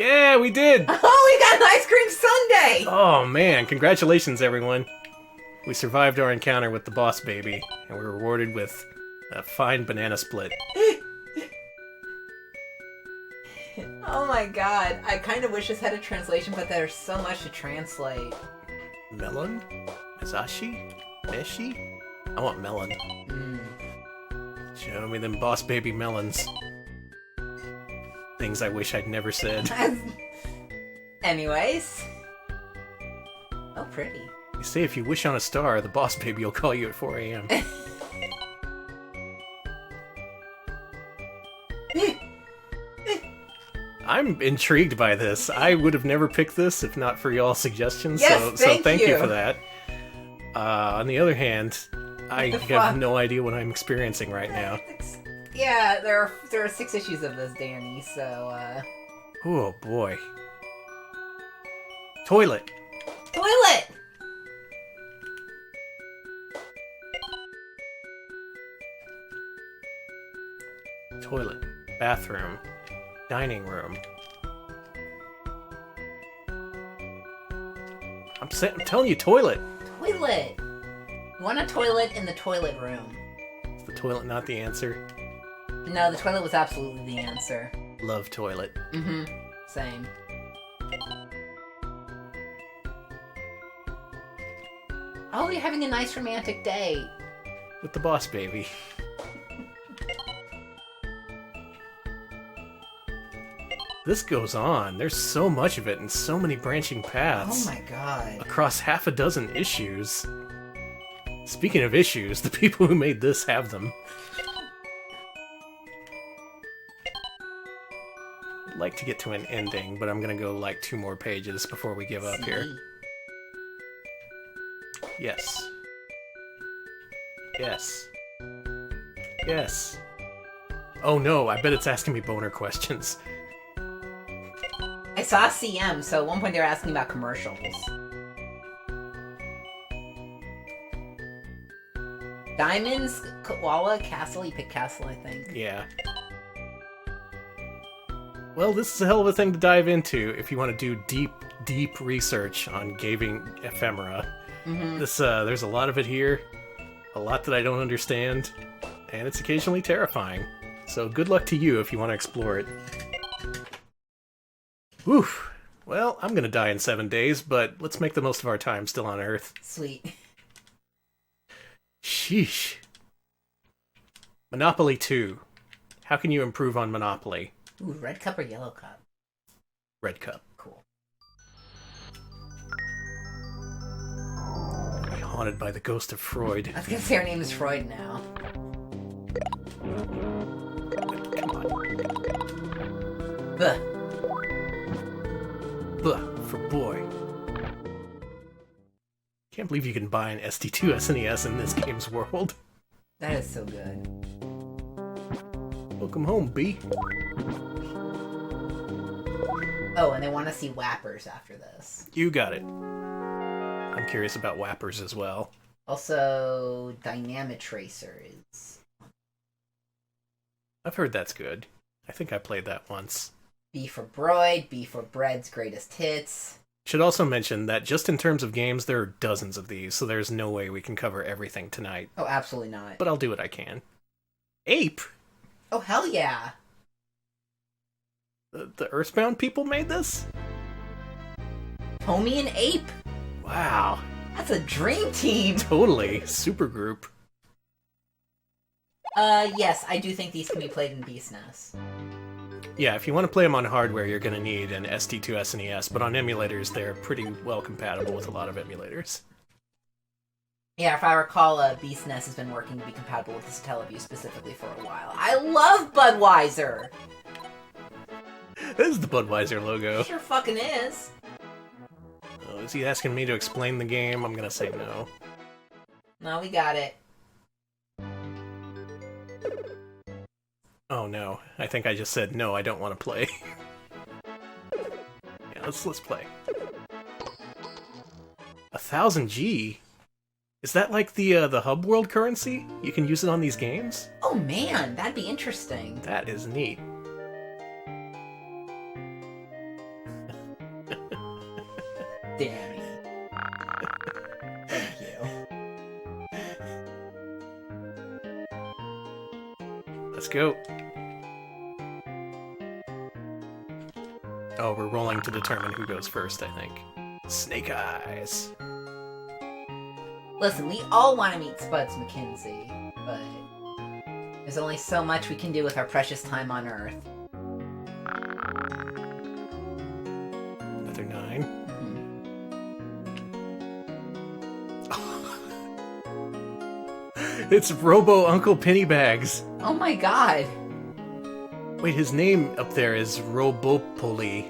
Yeah, we did! Oh, we got an ice cream sundae! Oh man, congratulations everyone. We survived our encounter with the boss baby, and we were rewarded with a fine banana split. Oh my god. I kind of wish this had a translation, but there's so much to translate. Melon? Mizashi? Meshi? I want melon. Show me them boss baby melons. Things I wish I'd never said. Anyways. Oh, pretty. They say if you wish on a star, the boss baby will call you at 4 a.m. I'm intrigued by this. I would have never picked this if not for y'all's suggestions, Yes, so thank you you for that. On the other hand, I have no idea what I'm experiencing right now. Yeah, there are 6 issues of this, Danny, so, Oh boy. Toilet! Toilet! Toilet. Bathroom. Dining room. I'm telling you, toilet! Toilet! You want a toilet in the toilet room. Is the toilet not the answer? No, the toilet was absolutely the answer. Love toilet. Mm-hmm. Same. Oh, you're having a nice romantic day. With the boss baby. This goes on. There's so much of it and so many branching paths. Oh my god. Across half a dozen issues. Speaking of issues, the people who made this have them. I'd like to get to an ending, but I'm gonna go like 2 more pages before we give up here. Yes. Yes. Yes. Oh no, I bet it's asking me boner questions. I saw CM, so at one point they were asking about commercials. Diamonds, Koala, Castle. You picked Castle, I think. Yeah. Well, this is a hell of a thing to dive into if you want to do deep research on gaming ephemera. Mm-hmm. There's a lot of it here, a lot that I don't understand, and it's occasionally terrifying. So good luck to you if you want to explore it. Oof. Well, I'm gonna die in 7 days, but let's make the most of our time still on Earth. Sweet. Sheesh. Monopoly 2. How can you improve on Monopoly? Ooh, red cup or yellow cup? Red cup. Cool. Be haunted by the ghost of Freud. I was gonna say her name is Freud now. Come on. Ugh. Buh, for boy. Can't believe you can buy an SD2 SNES in this game's world. That is so good. Welcome home, B. Oh, and they want to see Whappers after this. You got it. I'm curious about Whappers as well. Also, Dynamotracers. I've heard that's good. I think I played that once. B for Broid, B for Bread's Greatest Hits. Should also mention that just in terms of games, there are dozens of these, so there's no way we can cover everything tonight. Oh, absolutely not. But I'll do what I can. Ape? Oh, hell yeah. The Earthbound people made this? Homie and Ape. Wow. That's a dream team. Totally. Supergroup. Yes, I do think these can be played in BSNES. Yeah, if you want to play them on hardware, you're going to need an SD2 SNES, but on emulators, they're pretty well compatible with a lot of emulators. Yeah, if I recall, BSNES has been working to be compatible with the Satellaview specifically for a while. I love Budweiser! This is the Budweiser logo. Sure fucking is. Oh, is he asking me to explain the game? I'm going to say no. No, we got it. Oh no, I think I just said no, I don't want to play. Yeah, let's play. 1000G? Is that like the hub world currency? You can use it on these games? Oh man, that'd be interesting. That is neat. Damn it. Thank you. Let's go. Oh, we're rolling to determine who goes first, I think. Snake Eyes. Listen, we all want to meet Spuds McKenzie, but there's only so much we can do with our precious time on Earth. Another 9. It's Robo Uncle Pennybags. Oh my god. Wait, his name up there is Robopoly.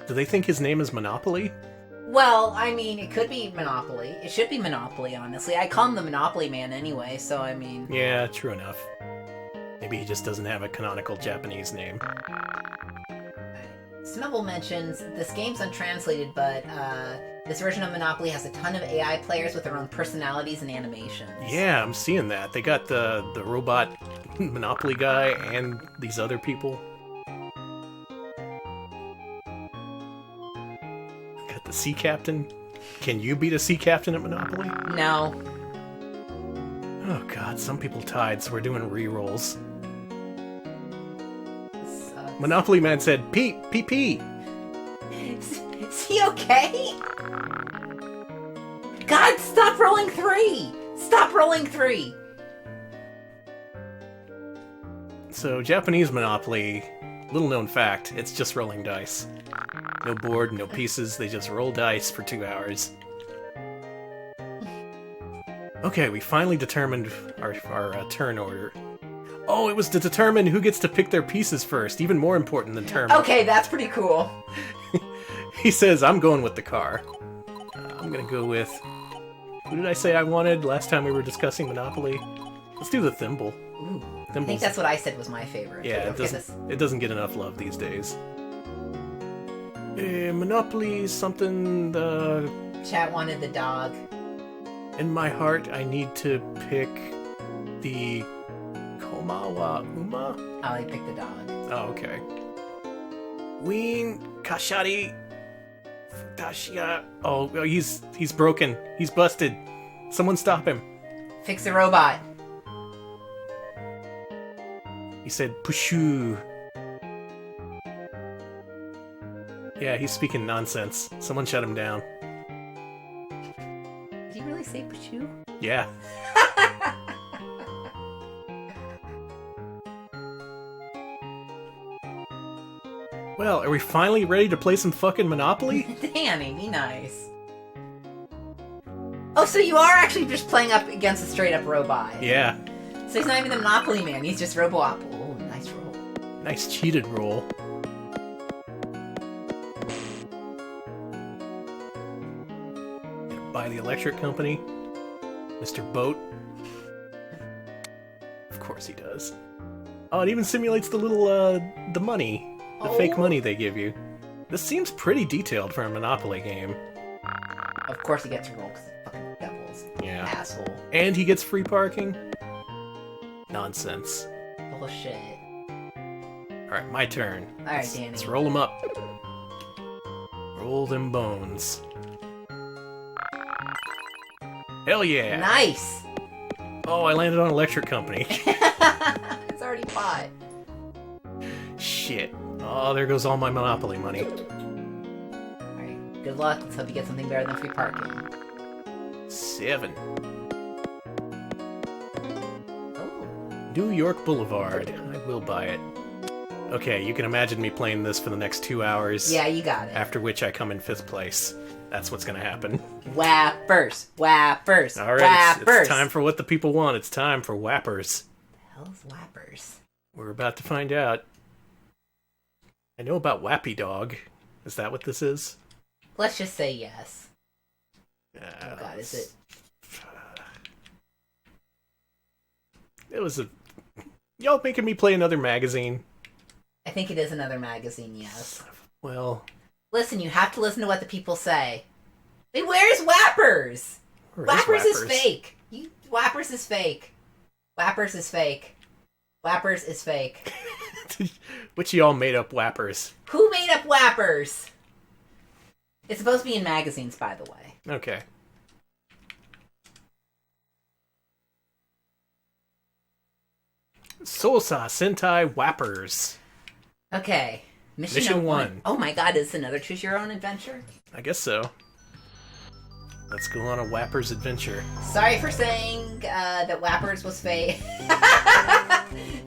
Do they think his name is Monopoly? Well, I mean, it could be Monopoly. It should be Monopoly, honestly. I call him the Monopoly Man anyway, so I mean... Yeah, true enough. Maybe he just doesn't have a canonical Japanese name. Snubble mentions, this game's untranslated, but this version of Monopoly has a ton of AI players with their own personalities and animations. Yeah, I'm seeing that. They got the robot Monopoly guy and these other people. Got the sea captain. Can you beat a sea captain at Monopoly? No. Oh god, some people tied, so we're doing re-rolls. Monopoly Man said, Pete, PP. Is he okay? God, stop rolling 3! Stop rolling 3! So, Japanese Monopoly, little known fact, it's just rolling dice. No board, no pieces, they just roll dice for 2 hours. Okay, we finally determined our turn order. Oh, it was to determine who gets to pick their pieces first, even more important than turn. Okay, that's pretty cool. He says, I'm going with the car. I'm gonna go with... Who did I say I wanted last time we were discussing Monopoly? Let's do the thimble. Ooh, I Thimbles. think that's what I said was my favorite. Yeah, Okay, it doesn't get enough love these days. Monopoly something, Chat wanted the dog. in my heart, I need to pick the Komawa Uma? Oh, I picked the dog. Oh, okay. Ween Kashari Futashia. Oh, he's broken. He's busted. Someone stop him. Fix the robot. He said Pushu. Yeah, he's speaking nonsense. Someone shut him down. Did you really say Pichu? Yeah. Well, are we finally ready to play some fucking Monopoly? Danny, be nice. Oh, so you are actually just playing up against a straight-up robot. Yeah. So he's not even the Monopoly Man, he's just Robo-Op. Oh, nice roll. Nice cheated roll. By the electric company. Mr. Boat. Of course he does. Oh, it even simulates the little, the money. The fake money they give you. This seems pretty detailed for a Monopoly game. Of course he gets to roll, because it's fucking devils. Yeah. Asshole. And he gets free parking? Nonsense. Bullshit. Alright, my turn. Alright, Danny. Let's roll them up. Roll them bones. Hell yeah! Nice! Oh, I landed on electric company. It's already bought. Shit. Oh, there goes all my Monopoly money. Alright, good luck. Let's hope you get something better than free parking. 7. Oh. New York Boulevard. I will buy it. Okay, you can imagine me playing this for the next 2 hours. Yeah, you got it. After which I come in 5th place. That's what's gonna happen. Whappers! Whappers! Alright, Whappers! it's time for what the people want. It's time for Whappers. What the hell is Whappers? We're about to find out. I know about Wappy Dog. Is that what this is? Let's just say yes. Oh god, is it? It was a... Y'all making me play another magazine? I think it is another magazine, yes. Well... Listen, you have to listen to what the people say. Hey, where's Whappers? Whappers is fake. Whappers is fake. Whappers is fake. Whappers is fake. Which y'all made up Whappers? Who made up Whappers? It's supposed to be in magazines, by the way. Okay. Sosa Sentai Whappers. Okay. Mission 1. Oh my god, is another choose your own adventure? I guess so. Let's go on a Whapper's adventure. Sorry for saying that Whappers was fake.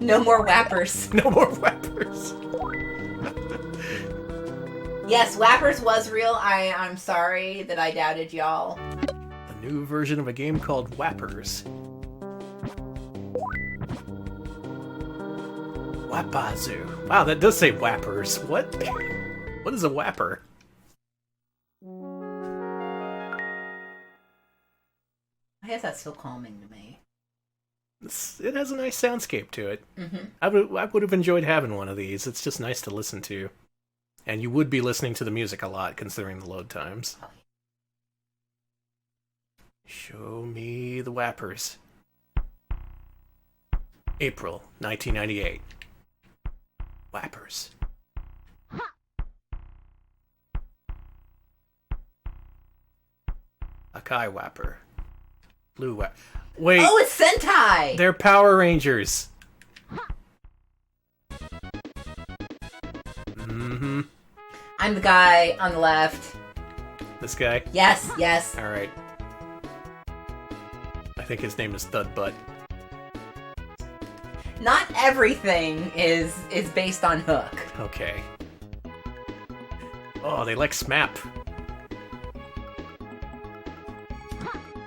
No more Whappers. No more Whappers. Yes, Whappers was real. I'm sorry that I doubted y'all. A new version of a game called Whappers. Whappazoo. Wow, that does say Whappers. What? What is a Whapper? I guess that's still calming to me. It has a nice soundscape to it. Mm-hmm. I would have enjoyed having one of these. It's just nice to listen to. And you would be listening to the music a lot, considering the load times. Oh. Show me the Whappers. April 1998. Whappers. Akai Whapper. Blue Whapper. Wait. Oh, it's Sentai! They're Power Rangers. Mm-hmm. I'm the guy on the left. This guy? Yes, yes. Alright. I think his name is Thud Butt. Not everything is based on Hook. Okay. Oh, they like SMAP.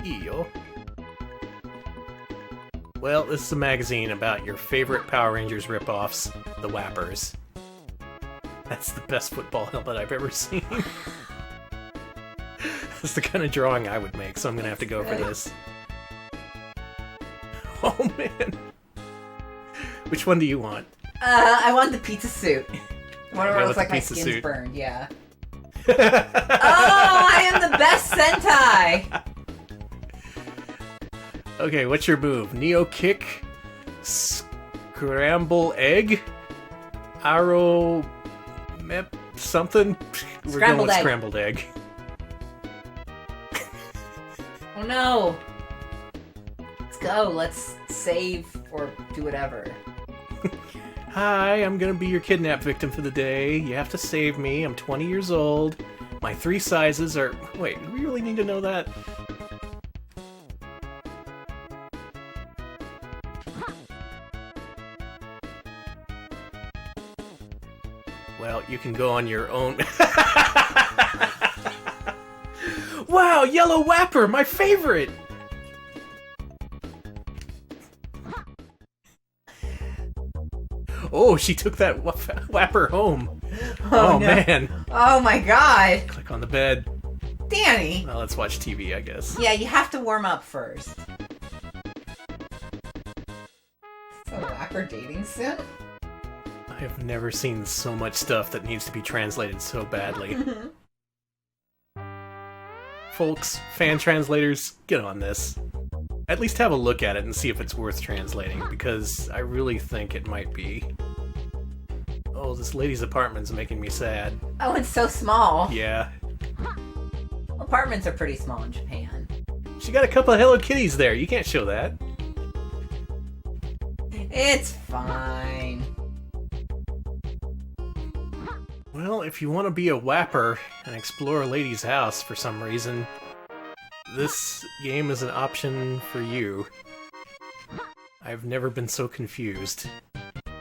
Eyo. Well, this is a magazine about your favorite Power Rangers ripoffs, the Whappers. That's the best football helmet I've ever seen. That's the kind of drawing I would make, so I'm gonna have to go for this. Oh man. Which one do you want? I want the pizza suit. One where it looks like my pizza skin's suit. burned, yeah. Oh, I am the best Sentai! Okay, what's your move? Neo Kick? Scramble Egg? Arrow... Mep... Something? We're going with Scrambled Egg. Oh no! Let's go, let's save or do whatever. Hi, I'm gonna be your kidnap victim for the day. You have to save me. I'm 20 years old. My 3 sizes are... Wait, do we really need to know that? Well, you can go on your own... Wow, Yellow Whapper, my favorite! Oh, she took that Whapper home. Oh no. Man. Oh my god! Click on the bed. Danny! Well, let's watch TV, I guess. Yeah, you have to warm up first. So, Whapper dating soon? I have never seen so much stuff that needs to be translated so badly. Folks, fan translators, get on this. At least have a look at it and see if it's worth translating, because I really think it might be. Oh, this lady's apartment's making me sad. Oh, it's so small. Yeah. Apartments are pretty small in Japan. She got a couple of Hello Kitties there. You can't show that. It's fine. Well, if you want to be a Whapper and explore a lady's house for some reason, this game is an option for you. I've never been so confused.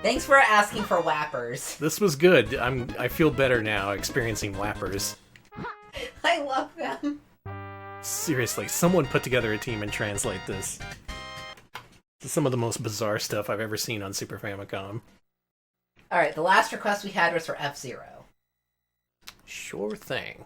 Thanks for asking for Whappers. This was good. I feel better now experiencing Whappers. I love them. Seriously, someone put together a team and translate this. This is some of the most bizarre stuff I've ever seen on Super Famicom. Alright, the last request we had was for F-Zero. Sure thing.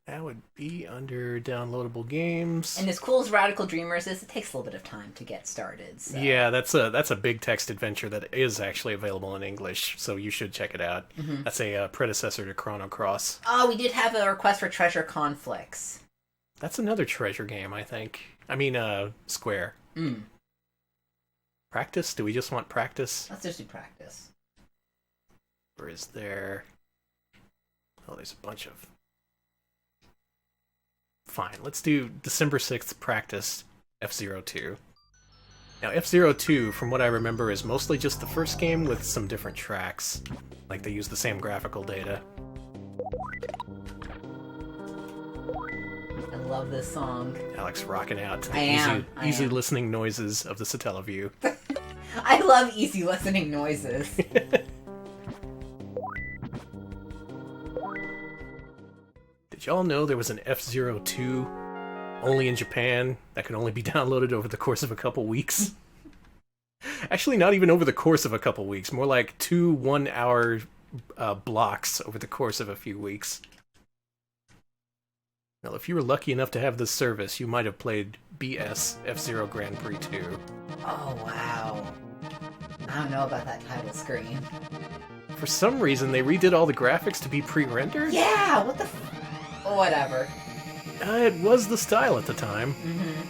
That would be under downloadable games. And as cool as Radical Dreamers is, it takes a little bit of time to get started. So. Yeah, that's a big text adventure that is actually available in English, so you should check it out. Mm-hmm. That's a predecessor to Chrono Cross. Oh, we did have a request for Treasure Conflicts. That's another treasure game, I think. I mean, Square. Mm. Practice? Do we just want practice? Let's just do practice. Or is there... Oh, there's a bunch of... Fine, let's do December 6th practice F-Zero 2. Now, F-Zero 2, from what I remember, is mostly just the first game with some different tracks. Like, they use the same graphical data. I love this song. Alex rocking out to the I easy am. listening noises of the Satellaview. I love easy listening noises. Did y'all know there was an F-Zero 2 only in Japan that could only be downloaded over the course of a couple weeks? Actually, not even over the course of a couple weeks. More like 2 one-hour blocks over the course of a few weeks. Well, if you were lucky enough to have this service, you might have played BS F-Zero Grand Prix 2. Oh, wow. I don't know about that title screen. For some reason, they redid all the graphics to be pre-rendered? Yeah, what the whatever. It was the style at the time. Mm-hmm.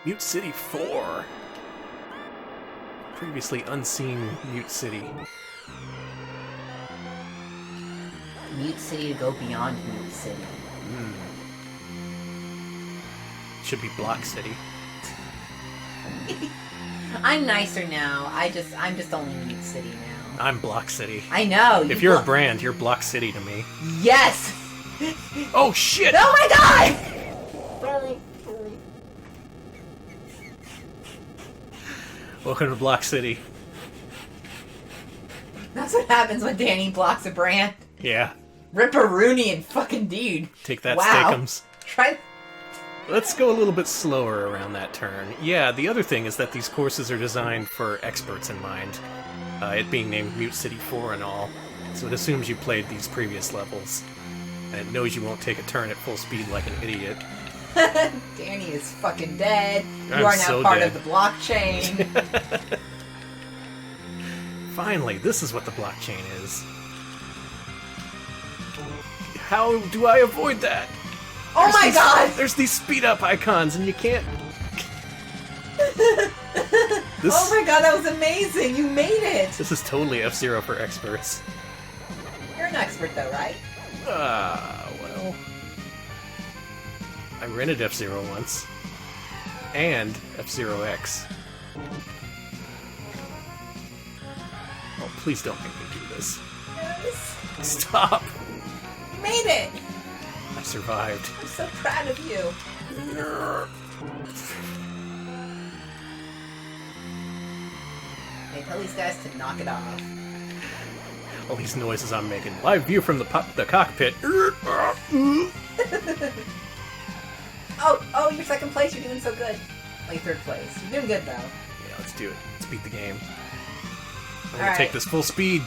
Mute City 4. Previously unseen Mute City. Mute City to go beyond Mute City. Should be Block City. I'm nicer now. I'm just only Mute City now. I'm Block City. I know. If you're a brand, you're Block City to me. Yes. Oh shit! Oh my god! Sorry. Welcome to Block City. That's what happens when Danny blocks a brand. Yeah. Ripperoonian fucking dude. Take that, Wow. Steakums. Try. Let's go a little bit slower around that turn. Yeah, the other thing is that these courses are designed for experts in mind. It being named Mute City 4 and all. So it assumes you played these previous levels. And it knows you won't take a turn at full speed like an idiot. Danny is fucking dead. You I'm are now so part dead. of the blockchain. Finally, this is what the blockchain is. How do I avoid that? Oh my god! There's these speed up icons and you can't... Oh my god, that was amazing! You made it! This is totally F-Zero for experts. You're an expert though, right? Well... I rented F-Zero once. And F-Zero X. Oh, please don't make me do this. Yes! Stop! You made it! I survived. I'm so proud of you. Hey, tell these guys to knock it off. All these noises I'm making. Live view from the cockpit. Oh, you're second place. You're doing so good. Like third place. You're doing good though. Yeah, let's do it. Let's beat the game. I'm gonna Alright. take this full speed.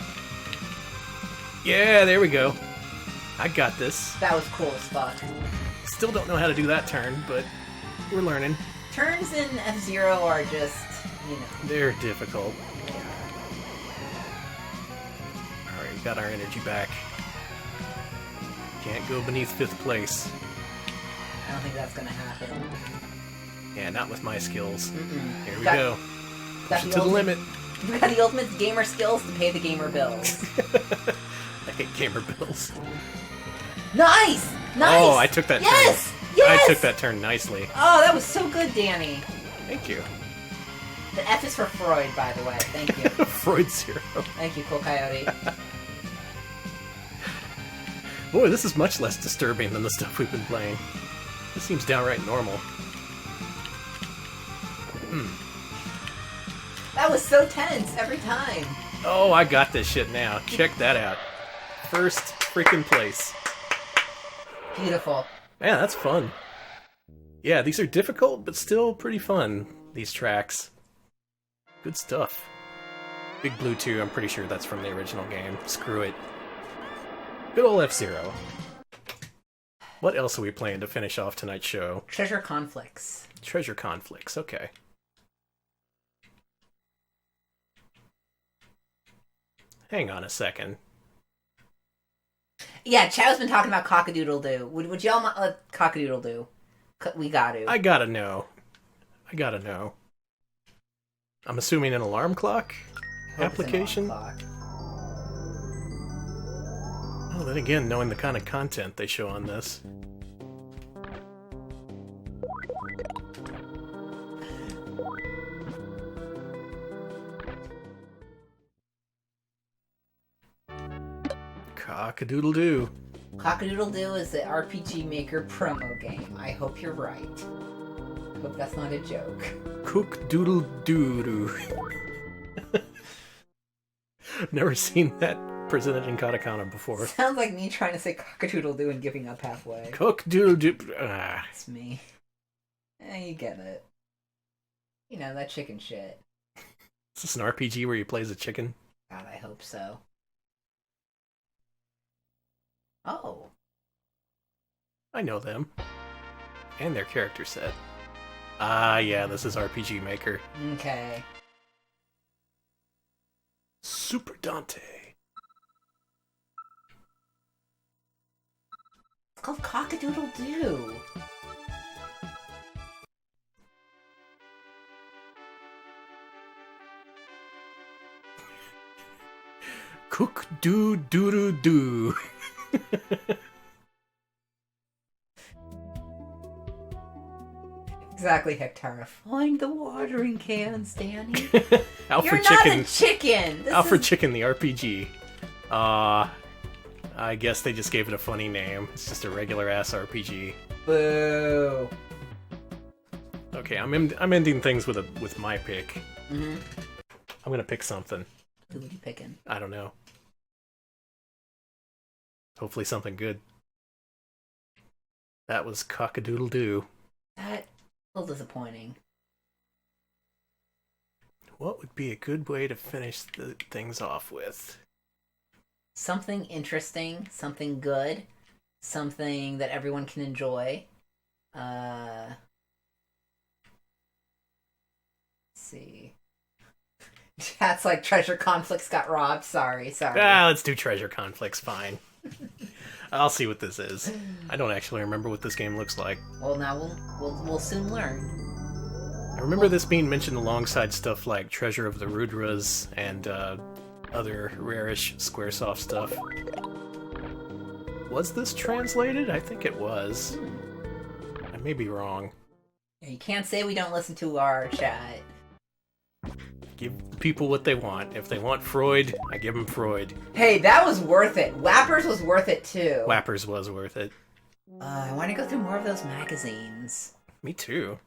Yeah, there we go. I got this. That was cool as fuck. Still don't know how to do that turn, but we're learning. Turns in F-Zero are just, you know. They're difficult. Alright, we got our energy back. Can't go beneath 5th place. I don't think that's gonna happen. Yeah, not with my skills. Mm-mm. Here we Got- go. got Push it the to the ultimate- limit. You got the ultimate gamer skills to pay the gamer bills. I hate gamer bills. Nice! Nice! Oh, I took that yes! turn. Yes! I took that turn nicely. Oh, that was so good, Danny. Thank you. The F is for Freud, by the way. Thank you. Freud Zero. Thank you, Cool Coyote. Boy, this is much less disturbing than the stuff we've been playing. This seems downright normal. That was so tense every time. Oh, I got this shit now. Check that out. First freaking place. Beautiful. Man, that's fun. Yeah, these are difficult, but still pretty fun, these tracks. Good stuff. Big Blue 2, I'm pretty sure that's from the original game. Screw it. Good old F-Zero. What else are we playing to finish off tonight's show? Treasure conflicts. Treasure conflicts, okay. Hang on a second. Yeah, Chow's been talking about Cockadoodle-Doo. Would y'all let Cockadoodle-Doo? We got to. I gotta know. I'm assuming an alarm clock application? Oh, then again, knowing the kind of content they show on this. Cock-a-doodle-doo. Cock-a-doodle-doo is the RPG Maker promo game. I hope you're right. I hope that's not a joke. Cook-doodle-doo-doo. Never seen that presented in katakana before. Sounds like me trying to say cock-a-doodle-doo and giving up halfway. Cook-doodle-doo. It's me. You get it. You know, that chicken shit. Is this an RPG where you play as a chicken? God, I hope so. Oh. I know them. And their character set. Ah, yeah, this is RPG Maker. Okay. Super Dante. It's called Cock-a-doodle-doo. Cook-doo-doo-doo-doo. Exactly, Hectara. Find the watering cans, Danny. Alfred You're Chicken. not a chicken! Alfred Chicken, the RPG. I guess they just gave it a funny name. It's just a regular-ass RPG. Boo. Okay, I'm ending things with my pick. Mm-hmm. I'm gonna pick something. Who are you picking? I don't know. Hopefully something good. That was Cock-a-doodle-doo. That a little disappointing. What would be a good way to finish the things off with? Something interesting, something good, something that everyone can enjoy. Let's see. Chat's like Treasure Conflicts got robbed. Sorry. Let's do Treasure Conflicts, fine. I'll see what this is. I don't actually remember what this game looks like. Well, now we'll soon learn. I remember this being mentioned alongside stuff like Treasure of the Rudras and other rarish Squaresoft stuff. Was this translated? I think it was. I may be wrong. You can't say we don't listen to our chat. Give people what they want. If they want Freud, I give them Freud. Hey, that was worth it. Whappers was worth it too. Whappers was worth it. I want to go through more of those magazines. Me too.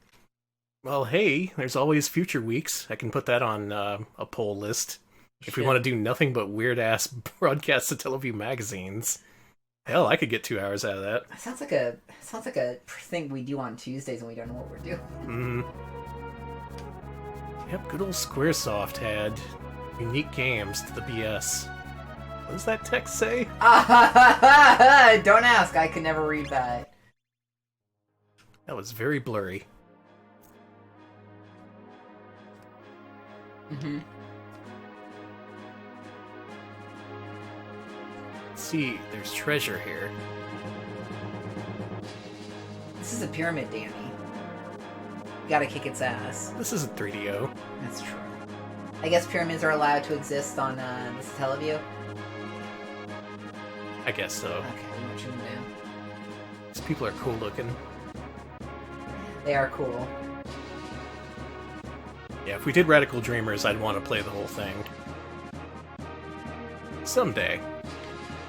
Well, hey, there's always future weeks. I can put that on a poll list. If we want to do nothing but weird-ass broadcast Satellaview magazines. Hell, I could get 2 hours out of that. Sounds like a thing we do on Tuesdays when we don't know what we're doing. Yep, good old Squaresoft had unique games to the BS. What does that text say? Don't ask, I could never read that. That was very blurry. See, there's treasure here. This is a pyramid, Danny. You gotta kick its ass. This isn't 3DO. That's true. I guess pyramids are allowed to exist on the Satellaview? I guess so. Okay, you know what you can do. These people are cool looking. They are cool. Yeah, if we did Radical Dreamers, I'd want to play the whole thing. Someday.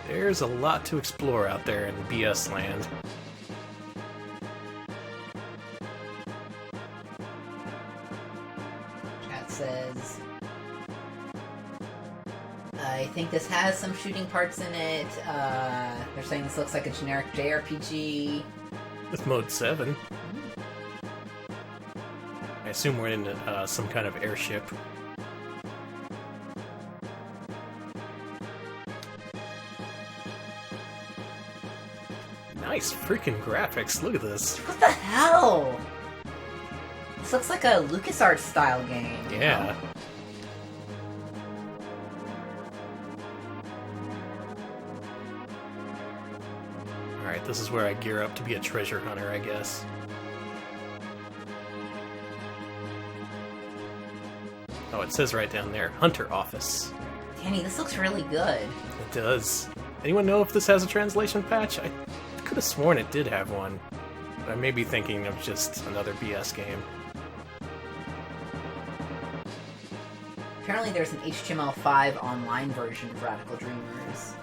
There's a lot to explore out there in BS land. Chat says... I think this has some shooting parts in it. They're saying this looks like a generic JRPG. With Mode 7. I assume we're in some kind of airship. Nice freaking graphics, look at this. What the hell? This looks like a LucasArts style game. Yeah. Alright, this is where I gear up to be a treasure hunter, I guess. Oh, it says right down there, Hunter Office. Danny, this looks really good. It does. Anyone know if this has a translation patch? I could have sworn it did have one. But I may be thinking of just another BS game. Apparently there's an HTML5 online version of Radical Dreamers.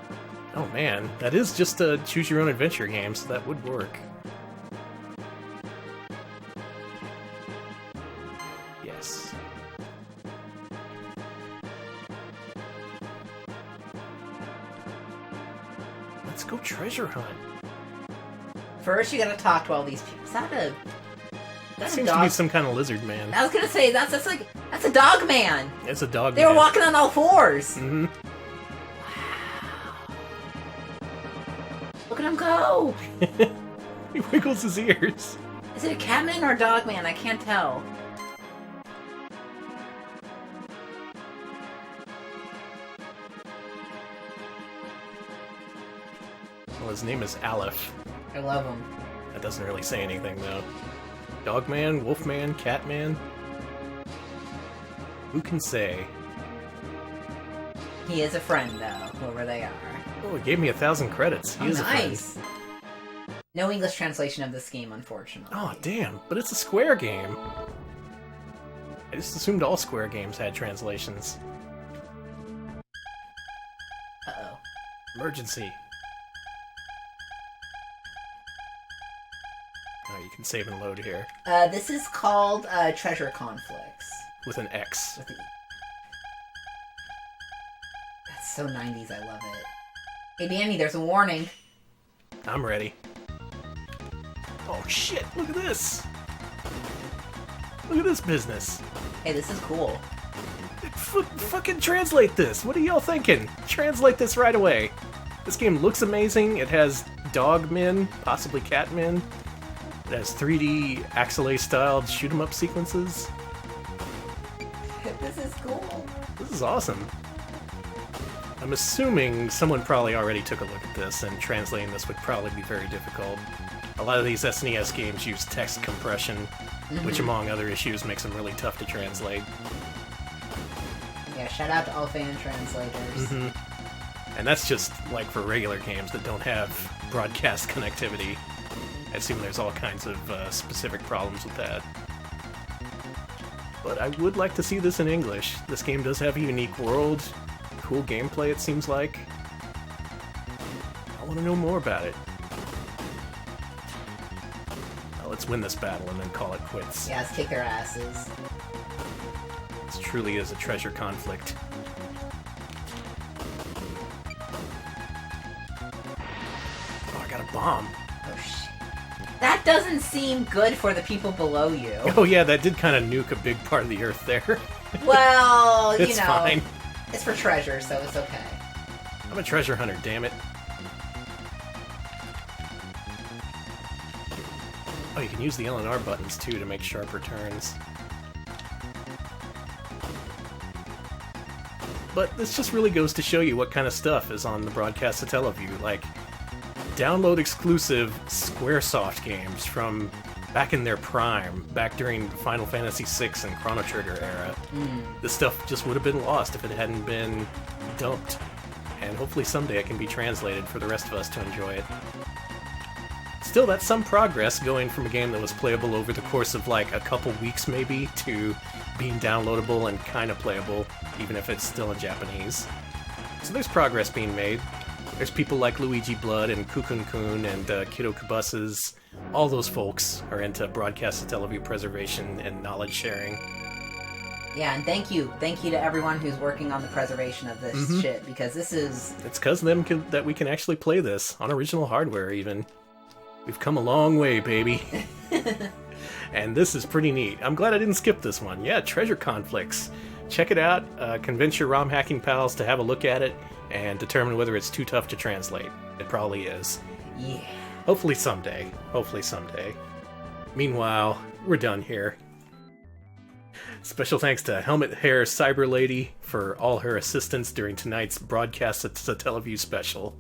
Oh man, that is just a choose-your-own-adventure game, so that would work. Yes. Let's go treasure hunt. First, you gotta talk to all these people. Is that a... That seems to be some kind of lizard man. I was gonna say, that's a dog man. It's a dog They man. were walking on all fours. Mm-hmm. Look at him go. He wiggles his ears. Is it a catman or a dog man? I can't tell. Well, his name is Aleph. I love him. That doesn't really say anything, though. Dogman, Wolfman, Catman? Who can say? He is a friend, though, whoever they are. Oh, it gave me 1,000 credits. He is a friend. Nice. No English translation of this game, unfortunately. Oh, damn. But it's a Square game. I just assumed all Square games had translations. Uh-oh. Emergency. Oh, you can save and load here. This is called Treasure Conflicts. With an X. With the... That's so 90s, I love it. Hey, Danny, there's a warning. I'm ready. Oh, shit. Look at this. Look at this business. Hey, this is cool. Fucking translate this. What are y'all thinking? Translate this right away. This game looks amazing. It has dogmen, possibly catmen. It has 3D Axelay-styled shoot-'em-up sequences. This is cool. This is awesome. I'm assuming someone probably already took a look at this, and translating this would probably be very difficult. A lot of these SNES games use text compression, which among other issues makes them really tough to translate. Yeah, shout out to all fan translators. And that's just, like, for regular games that don't have broadcast connectivity. I assume there's all kinds of specific problems with that. But I would like to see this in English. This game does have a unique world, cool gameplay it seems like. I want to know more about it. Now let's win this battle and then call it quits. Yeah, let's kick their asses. This truly is a treasure conflict. Oh, I got a bomb. Oh, shit. That doesn't seem good for the people below you. Oh yeah, that did kind of nuke a big part of the Earth there. Well, you It's know, fine. it's for treasure, so it's okay. I'm a treasure hunter, damn it. Oh, you can use the L and R buttons too to make sharper turns. But this just really goes to show you what kind of stuff is on the broadcast Satellaview. Like, download exclusive Squaresoft games from back in their prime, back during Final Fantasy VI and Chrono Trigger era. This stuff just would have been lost if it hadn't been dumped. And hopefully someday it can be translated for the rest of us to enjoy it. Still, that's some progress going from a game that was playable over the course of like a couple weeks maybe to being downloadable and kind of playable, even if it's still in Japanese. So there's progress being made. There's people like Luigi Blood and Kukun-kun and Kiddo Kubus's. All those folks are into broadcast Satellaview preservation and knowledge sharing. Yeah, and thank you to everyone who's working on the preservation of this shit, because this is... It's because of them that we can actually play this, on original hardware even. We've come a long way, baby. And this is pretty neat. I'm glad I didn't skip this one. Yeah, Treasure Conflicts. Check it out, convince your ROM hacking pals to have a look at it, and determine whether it's too tough to translate. It probably is. Yeah. Hopefully someday. Hopefully someday. Meanwhile, we're done here. Special thanks to Helmet Hair Cyber Lady for all her assistance during tonight's broadcast at Satellaview special.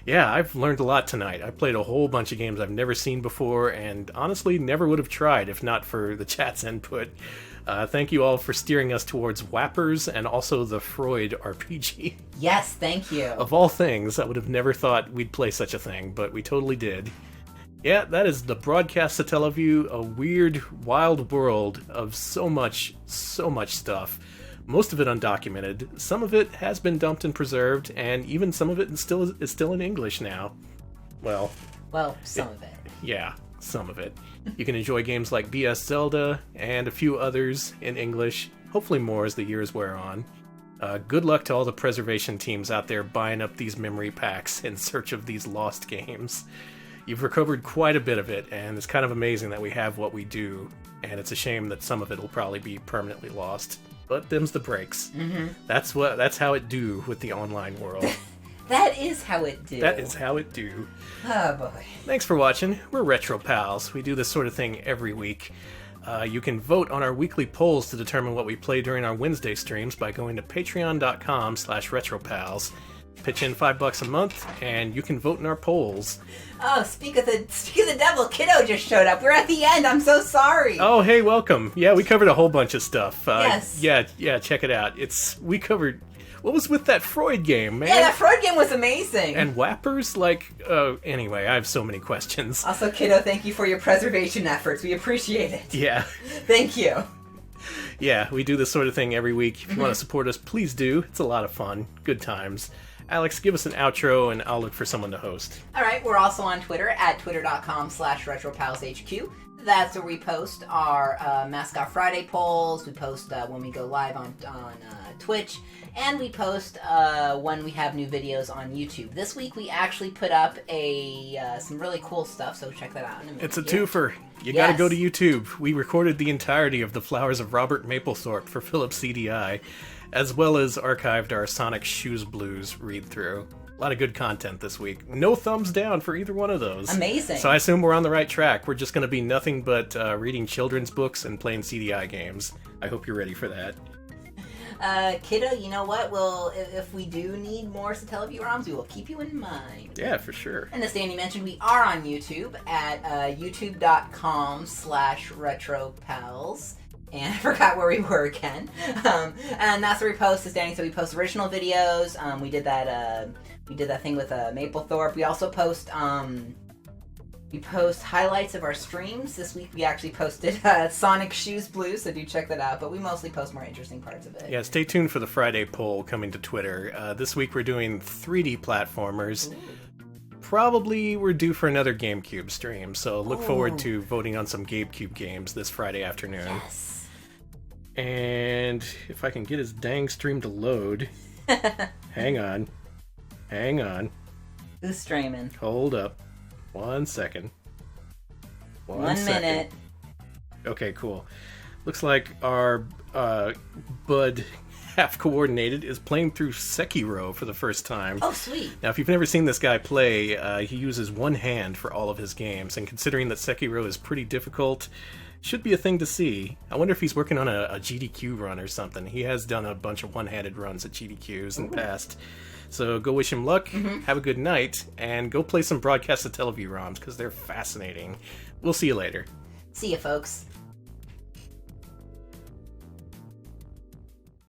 Yeah, I've learned a lot tonight. I played a whole bunch of games I've never seen before, and honestly never would have tried if not for the chat's input. Thank you all for steering us towards Whappers and also the Freud RPG. Yes, thank you. Of all things, I would have never thought we'd play such a thing, but we totally did. Yeah, that is the broadcast Satellaview, a weird, wild world of so much stuff. Most of it undocumented. Some of it has been dumped and preserved, and even some of it is still in English now. Well, some of it. Yeah, some of it. You can enjoy games like BS Zelda and a few others in English, hopefully more as the years wear on. Good luck to all the preservation teams out there buying up these memory packs in search of these lost games. You've recovered quite a bit of it, and it's kind of amazing that we have what we do, and it's a shame that some of it will probably be permanently lost. But them's the breaks. Mm-hmm. That's how it do with the online world. That is how it do. That is how it do. Oh, boy. Thanks for watching. We're Retro Pals. We do this sort of thing every week. You can vote on our weekly polls to determine what we play during our Wednesday streams by going to patreon.com/retropals. Pitch in $5 a month, and you can vote in our polls. Oh, speak of the devil, Kiddo just showed up. We're at the end. I'm so sorry. Oh, hey, welcome. Yeah, we covered a whole bunch of stuff. Yes. Yeah, check it out. We covered... What was with that Freud game, man? Yeah, that Freud game was amazing. And Whappers? Anyway, I have so many questions. Also, Kiddo, thank you for your preservation efforts. We appreciate it. Yeah. Thank you. Yeah, we do this sort of thing every week. If you want to support us, please do. It's a lot of fun. Good times. Alex, give us an outro, and I'll look for someone to host. All right, we're also on Twitter at twitter.com/retropalshq. That's where we post our Mascot Friday polls. We post when we go live on Twitch. And we post when we have new videos on YouTube. This week we actually put up some really cool stuff, so check that out in a minute. It's a twofer. You gotta go to YouTube. We recorded the entirety of The Flowers of Robert Mapplethorpe for Philips CDI, as well as archived our Sonic Shoes Blues read-through. A lot of good content this week. No thumbs down for either one of those. Amazing. So I assume we're on the right track. We're just going to be nothing but reading children's books and playing CDI games. I hope you're ready for that. Kiddo, you know what? If we do need more Satellaview ROMs, we will keep you in mind. Yeah, for sure. And as Danny mentioned, we are on YouTube at youtube.com/retropals. And I forgot where we were again. And that's where we post, as Danny said, we post original videos. We did that thing with Mapplethorpe. We also post highlights of our streams. This week we actually posted Sonic Shoes Blues, so do check that out. But we mostly post more interesting parts of it. Yeah, stay tuned for the Friday poll coming to Twitter. This week we're doing 3D platformers. Ooh. Probably we're due for another GameCube stream, so look forward to voting on some GameCube games this Friday afternoon. Yes. And if I can get his dang stream to load. Hang on. Who's streaming? Hold up. 1 second. One minute. Okay, cool. Looks like our Bud Half Coordinated is playing through Sekiro for the first time. Oh, sweet. Now, if you've never seen this guy play, he uses one hand for all of his games, and considering that Sekiro is pretty difficult, should be a thing to see. I wonder if he's working on a GDQ run or something. He has done a bunch of one-handed runs at GDQs in the past. So go wish him luck, have a good night, and go play some Broadcast Satellaview ROMs, because they're fascinating. We'll see you later. See ya, folks.